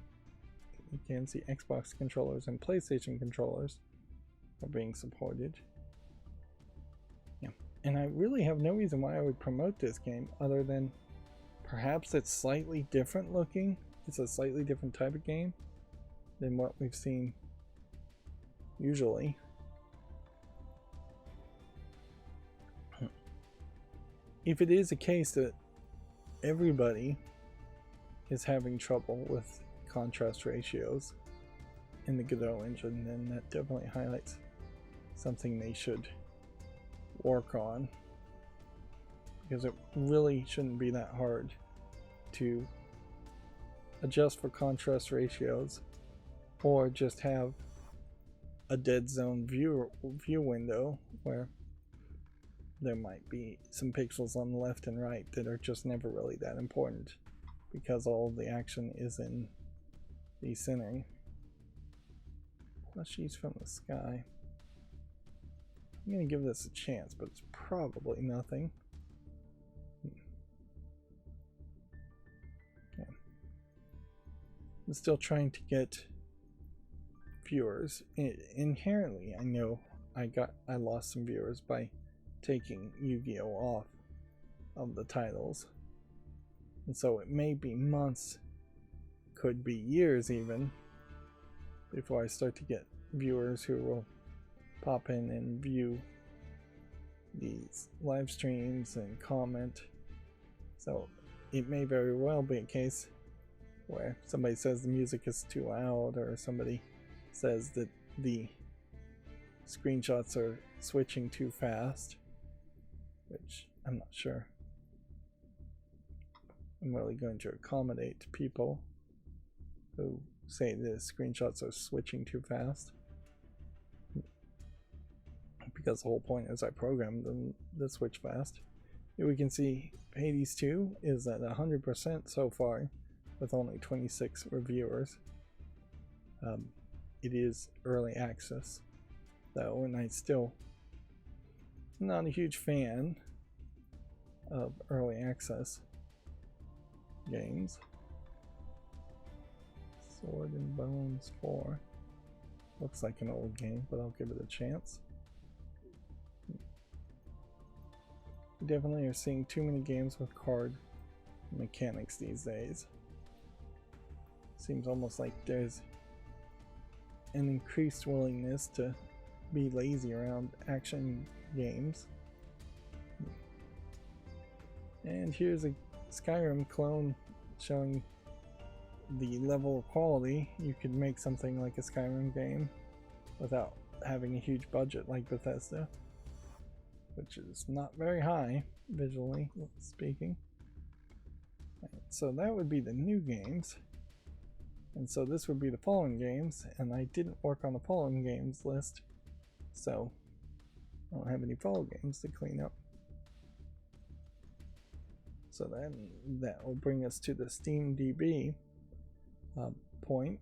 can see Xbox controllers and PlayStation controllers are being supported. Yeah, and I really have no reason why I would promote this game other than perhaps it's slightly different looking. It's a slightly different type of game than what we've seen usually. If it is a case that everybody is having trouble with contrast ratios in the Godot engine, then that definitely highlights something they should work on, because it really shouldn't be that hard to adjust for contrast ratios or just have a dead zone view window where there might be some pixels on the left and right that are just never really that important because all of the action is in the centering. Plushies from the sky. I'm gonna give this a chance, but it's probably nothing. Okay. I'm still trying to get viewers. Inherently, I know I lost some viewers by taking Yu-Gi-Oh off of the titles, and so it may be months, could be years even, before I start to get viewers who will pop in and view these live streams and comment. So it may very well be a case where somebody says the music is too loud, or somebody says that the screenshots are switching too fast, which I'm not sure I'm really going to accommodate people who say the screenshots are switching too fast, because the whole point is I programmed them to switch fast. Here we can see Hades 2 is at 100% so far with only 26 reviewers. It is early access though, and I still not a huge fan of early access games. Sword and Bones 4 looks like an old game, but I'll give it a chance. We definitely are seeing too many games with card mechanics these days. Seems almost like there's an increased willingness to be lazy around action games. And here's a Skyrim clone showing the level of quality. You could make something like a Skyrim game without having a huge budget like Bethesda, which is not very high visually speaking. So that would be the new games, and so this would be the fallen games, and I didn't work on the fallen games list, so I don't have any fallen games to clean up. So then that will bring us to the SteamDB point,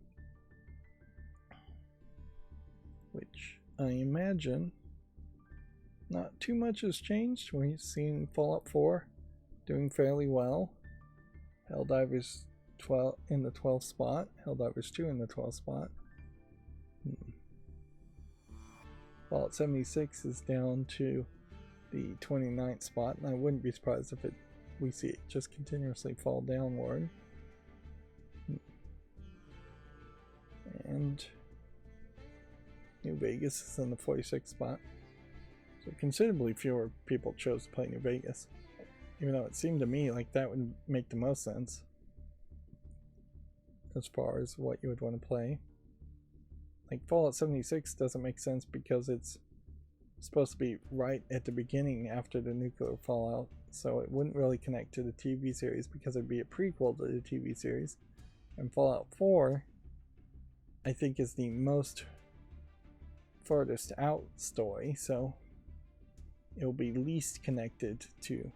which I imagine not too much has changed. We've seen Fallout 4 doing fairly well. Helldivers in the 12th spot. Helldivers 2 in the 12th spot. Fallout 76 is down to the 29th spot, and I wouldn't be surprised if we see it just continuously fall downward. And New Vegas is in the 46th spot. So considerably fewer people chose to play New Vegas, even though it seemed to me like that would make the most sense as far as what you would want to play. Like Fallout 76 doesn't make sense because it's supposed to be right at the beginning after the nuclear fallout, so it wouldn't really connect to the TV series because it'd be a prequel to the TV series. And Fallout 4, I think, is the most furthest out story, so it'll be least connected to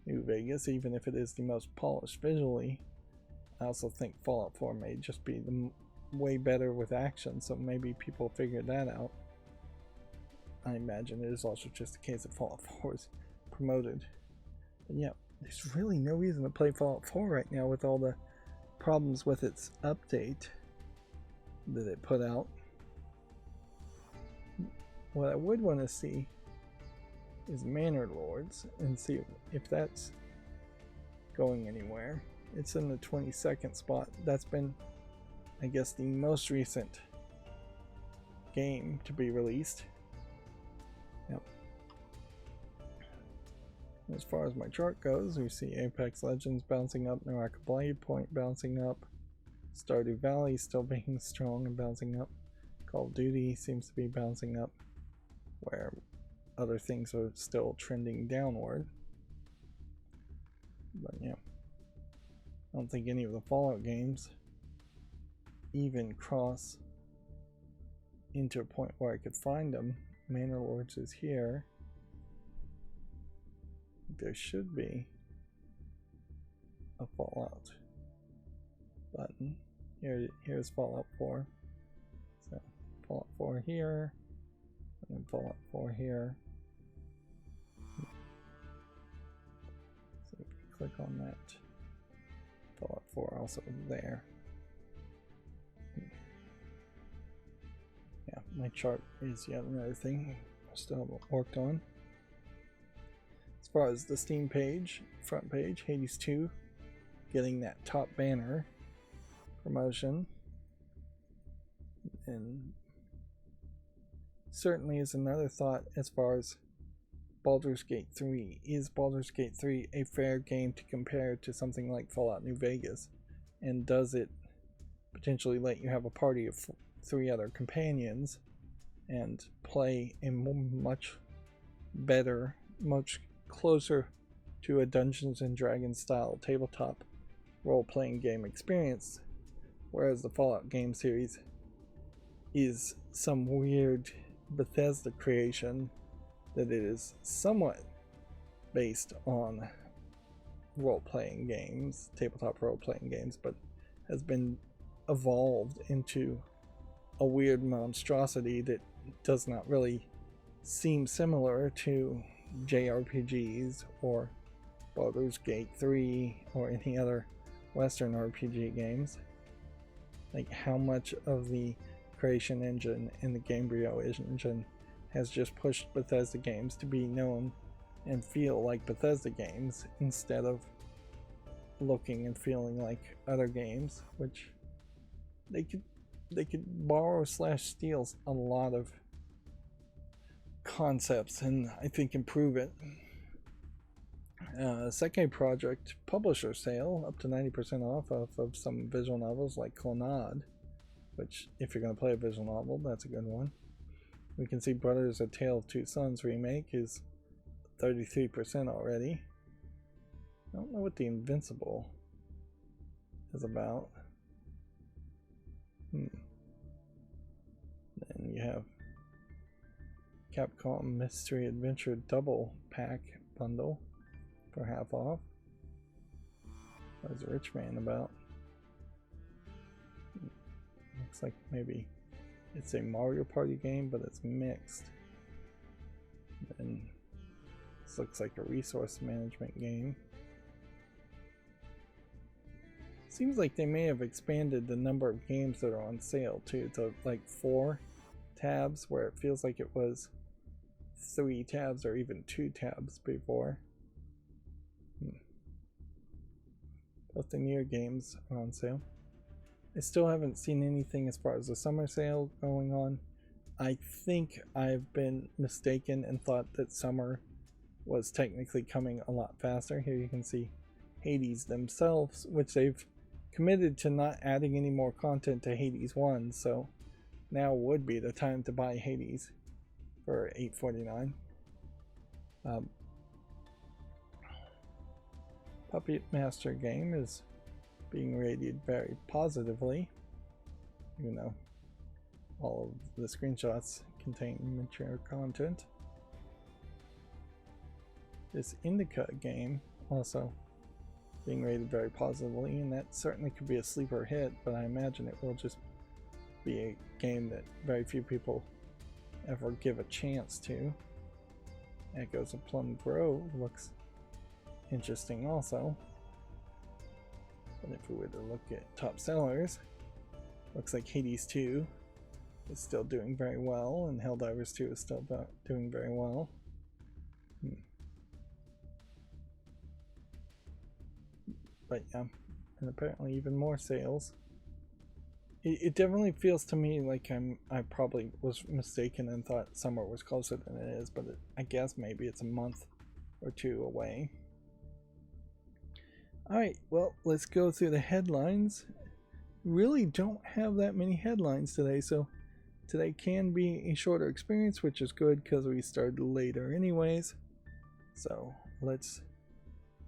New Vegas, even if it is the most polished visually. I also think Fallout 4 may just be way better with action, so maybe people figured that out. I imagine it is also just a case of Fallout 4 is promoted. But yeah, there's really no reason to play Fallout 4 right now with all the problems with its update that it put out. What I would want to see is Manor Lords and see if that's going anywhere. It's in the 22nd spot. That's been, I guess, the most recent game to be released. Yep. As far as my chart goes, we see Apex Legends bouncing up, Naraka Blade Point bouncing up, Stardew Valley still being strong and bouncing up, Call of Duty seems to be bouncing up, where other things are still trending downward. But yeah, I don't think any of the Fallout games even cross into a point where I could find them. Manor Lords is here. There should be a Fallout button. Here's Fallout 4. So Fallout 4 here, and then Fallout 4 here. So if you click on that, Fallout 4 also there. Yeah, my chart is yet another thing I still haven't worked on. As far as the Steam page, front page, Hades 2 getting that top banner promotion, and certainly is another thought as far as Baldur's Gate 3. Is Baldur's Gate 3 a fair game to compare to something like Fallout New Vegas? And does it potentially let you have a party of 3 other companions and play a much better, much closer to a Dungeons and Dragons style tabletop role-playing game experience, whereas the Fallout game series is some weird Bethesda creation that it is somewhat based on role-playing games, tabletop role-playing games, but has been evolved into a weird monstrosity that does not really seem similar to JRPGs or Baldur's Gate 3 or any other Western RPG games. Like, how much of the creation engine and the Gamebryo engine has just pushed Bethesda games to be known and feel like Bethesda games instead of looking and feeling like other games, which they could borrow / steal a lot of concepts and I think improve it. Second Project publisher sale up to 90% off of some visual novels like Clonade, which, if you're going to play a visual novel, that's a good one. We can see Brothers: A Tale of Two Sons remake is 33% already. I don't know what the Invincible is about. Then you have Capcom Mystery Adventure Double Pack Bundle for half off. What is Rich Man about? Looks like maybe it's a Mario Party game, but it's mixed. And this looks like a resource management game. Seems like they may have expanded the number of games that are on sale too to like 4 tabs, where it feels like it was 3 tabs or even 2 tabs before. Both the newer games are on sale. I still haven't seen anything as far as the summer sale going on. I think I've been mistaken and thought that summer was technically coming a lot faster. Here you can see Hades themselves, which they've committed to not adding any more content to Hades 1, so now would be the time to buy Hades for $8.49. Puppet Master game is being rated very positively, even though all of the screenshots contain mature content. This Indica game also being rated very positively, and that certainly could be a sleeper hit, but I imagine it will just be a game that very few people ever give a chance to. Echoes of Plum Grove looks interesting also. But if we were to look at top sellers, looks like Hades 2 is still doing very well, and Helldivers 2 is still doing very well. But yeah, and apparently even more sales. It definitely feels to me like I probably was mistaken and thought summer was closer than it is, but I guess maybe it's a month or 2 away. Alright, well, let's go through the headlines. Really don't have that many headlines today, so today can be a shorter experience, which is good because we started later anyways. So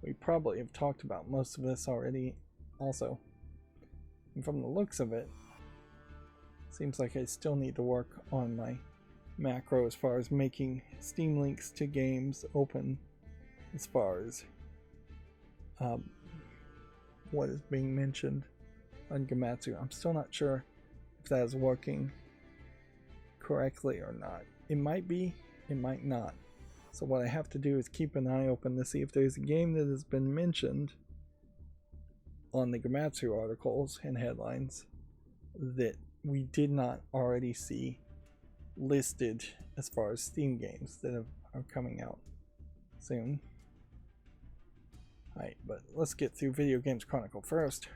we probably have talked about most of this already also. And from the looks of it, seems like I still need to work on my macro as far as making Steam links to games open, as far as what is being mentioned on Gamatsu. I'm still not sure if that is working correctly or not. It might be, it might not. So what I have to do is keep an eye open to see if there's a game that has been mentioned on the Gamatsu articles and headlines that we did not already see listed as far as Steam games that are coming out soon. Alright, but let's get through Video Games Chronicle first.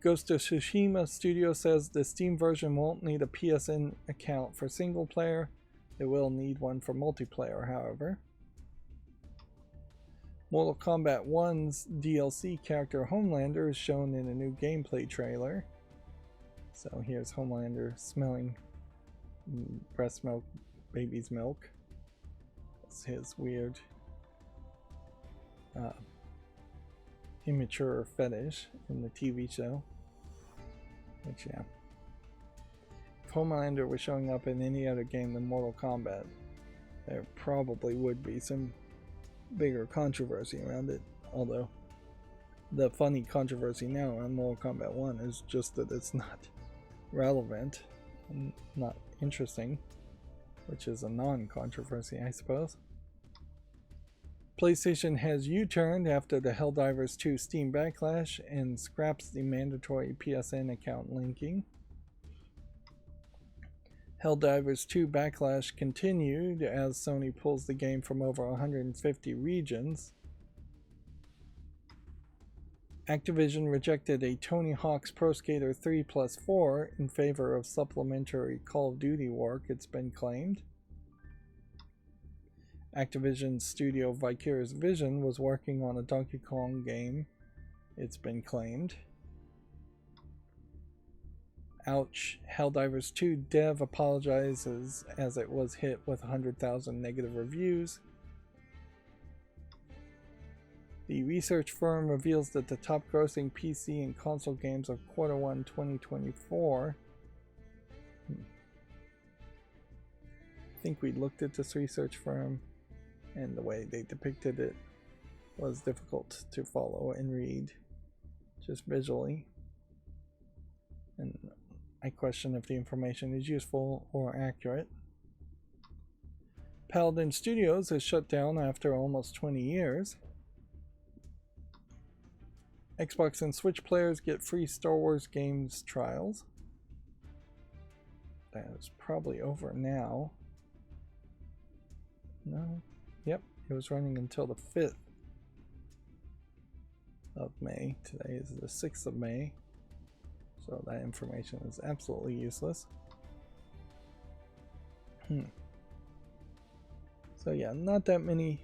Ghost of Tsushima Studio says the Steam version won't need a PSN account for single player. It will need one for multiplayer, however. Mortal Kombat 1's DLC character Homelander is shown in a new gameplay trailer. So here's Homelander smelling breast milk, baby's milk. That's his weird immature fetish in the TV show. Which, yeah. If Homelander was showing up in any other game than Mortal Kombat, there probably would be some bigger controversy around it. Although, the funny controversy now on Mortal Kombat 1 is just that it's not relevant and not interesting, which is a non-controversy, I suppose. PlayStation has U-turned after the Helldivers 2 Steam backlash and scraps the mandatory PSN account linking. Helldivers 2 backlash continued as Sony pulls the game from over 150 regions. Activision rejected a Tony Hawk's Pro Skater 3+4 in favor of supplementary Call of Duty work, it's been claimed. Activision studio Vicarious Vision was working on a Donkey Kong game, it's been claimed. Ouch, Helldivers 2 dev apologizes as it was hit with 100,000 negative reviews. The research firm reveals that the top grossing PC and console games of Q1 2024. I think we looked at this research firm, and the way they depicted it was difficult to follow and read just visually. And I question if the information is useful or accurate. Paladin Studios is shut down after almost 20 years. Xbox and Switch players get free Star Wars games trials. That is probably over now. No. Yep, it was running until the 5th of May. Today is the 6th of May. So that information is absolutely useless. So yeah, not that many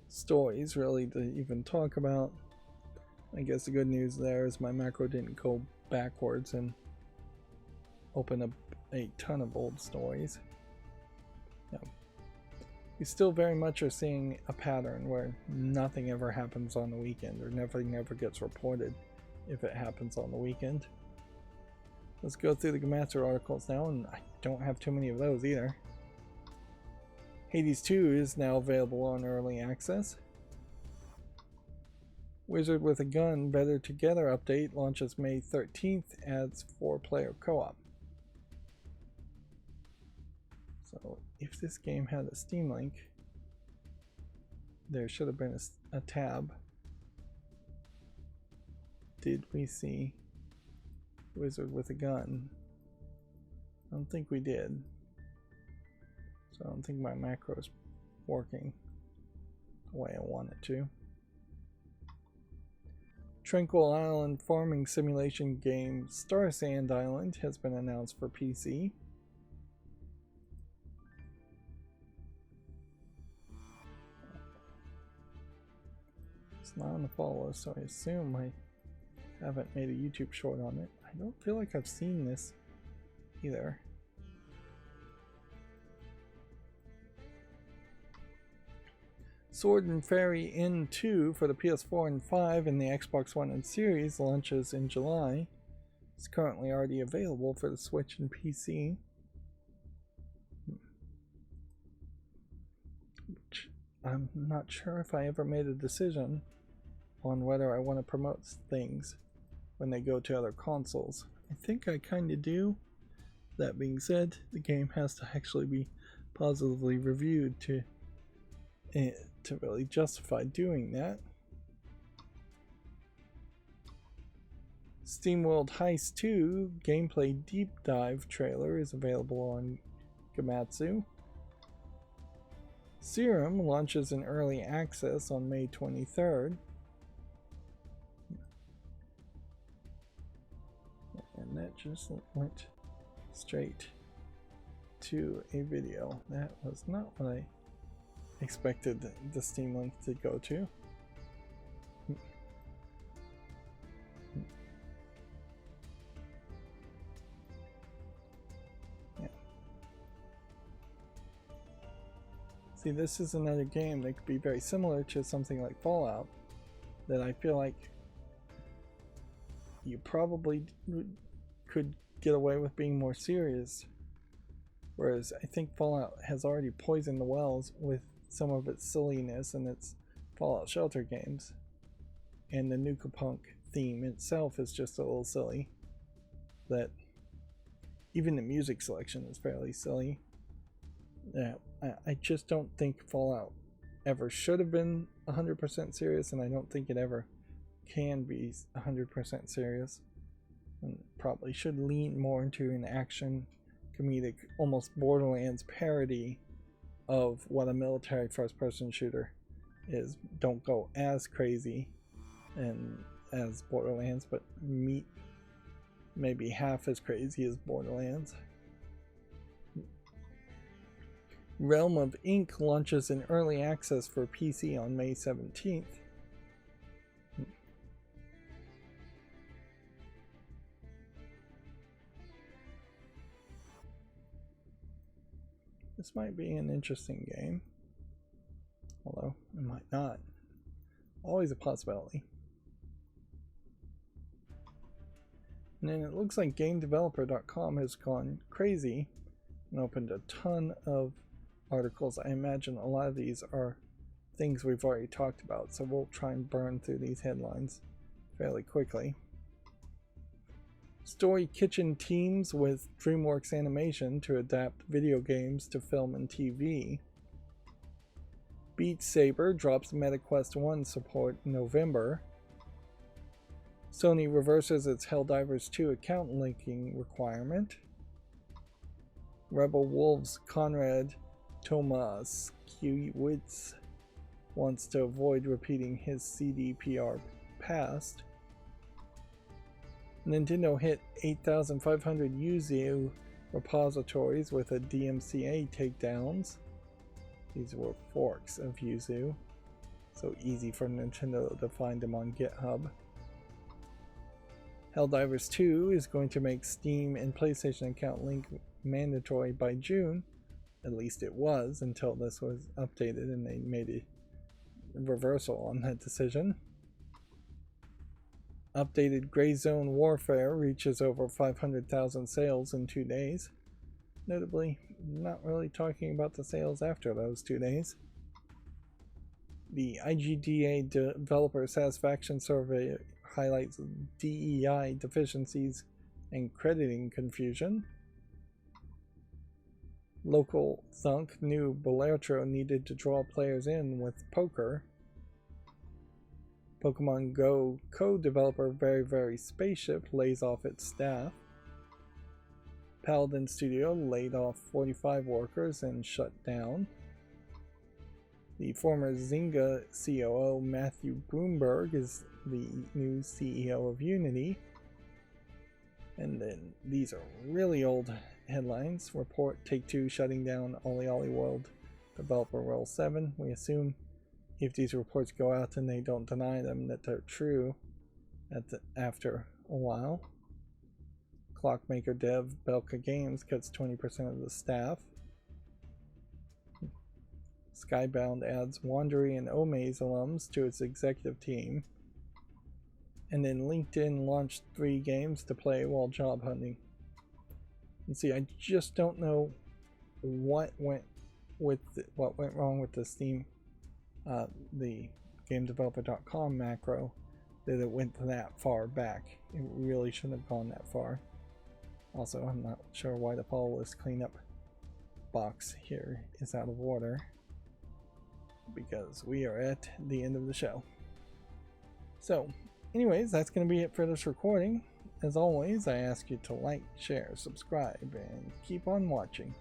stories really to even talk about. I guess the good news there is my macro didn't go backwards and open up a ton of old stories. Yeah. We still very much are seeing a pattern where nothing ever happens on the weekend, or nothing ever gets reported if it happens on the weekend. Let's go through the Gamatsu articles now, and I don't have too many of those either. Hades 2 is now available on early access. Wizard with a Gun Better Together update launches May 13th, adds 4-player co-op. So if this game had a Steam link, there should have been a tab. Did we see Wizard with a Gun? I don't think we did. So I don't think my macro is working the way I want it to. Tranquil Island farming simulation game Star Sand Island has been announced for PC. It's not on the follow list, so I assume I haven't made a YouTube short on it. I don't feel like I've seen this either. Sword and Fairy Inn 2 for the PS4 and 5 and the Xbox One and Series launches in July. It's currently already available for the Switch and PC. Which I'm not sure if I ever made a decision on whether I want to promote things when they go to other consoles. I think I kind of do. That being said, the game has to actually be positively reviewed to really justify doing that. SteamWorld Heist 2 gameplay deep dive trailer is available on Gamatsu. Serum launches in early access on May 23rd. And that just went straight to a video. That was not what I expected the Steam link to go to. Yeah. See, this is another game that could be very similar to something like Fallout, that I feel like you probably could get away with being more serious, whereas I think Fallout has already poisoned the wells with some of its silliness and its Fallout Shelter games, and the Nukapunk theme itself is just a little silly. That even the music selection is fairly silly. Yeah, I just don't think Fallout ever should have been 100% serious, and I don't think it ever can be 100% serious, and probably should lean more into an action comedic, almost Borderlands parody of what a military first-person shooter is. Don't go as crazy and as Borderlands, but meet maybe half as crazy as Borderlands. Realm of Ink launches in early access for PC on May 17th. This might be an interesting game, although it might not. Always a possibility. And then it looks like GameDeveloper.com has gone crazy and opened a ton of articles. I imagine a lot of these are things we've already talked about, so we'll try and burn through these headlines fairly quickly. Story Kitchen teams with DreamWorks Animation to adapt video games to film and TV. Beat Saber drops MetaQuest 1 support in November. Sony reverses its Helldivers 2 account linking requirement. Rebel Wolves Conrad Tomaskiewicz wants to avoid repeating his CDPR past. Nintendo hit 8,500 Yuzu repositories with a DMCA takedowns. These were forks of Yuzu, so easy for Nintendo to find them on GitHub. Helldivers 2 is going to make Steam and PlayStation account link mandatory by June. At least it was until this was updated and they made a reversal on that decision. Updated Gray Zone Warfare reaches over 500,000 sales in 2 days. Notably, not really talking about the sales after those 2 days. The IGDA Developer Satisfaction Survey highlights DEI deficiencies and crediting confusion. Local Thunk knew Bolertro needed to draw players in with poker. Pokemon Go co-developer Very Spaceship lays off its staff. Paladin Studio laid off 45 workers and shut down. The former Zynga COO Matthew Bloomberg is the new CEO of Unity. And then these are really old headlines. Report Take-Two shutting down Ollie World developer Roll 7. We assume if these reports go out and they don't deny them that they're true after a while. Clockmaker dev Belka Games cuts 20% of the staff. Skybound adds Wandery and Omaze alums to its executive team. And then LinkedIn launched 3 games to play while job hunting. And see, I just don't know what went wrong with the Steam, the GameDeveloper.com macro, that it went that far back. It really shouldn't have gone that far. Also, I'm not sure why the follow list cleanup box here is out of order, because we are at the end of the show. So, anyways, that's going to be it for this recording. As always, I ask you to like, share, subscribe, and keep on watching.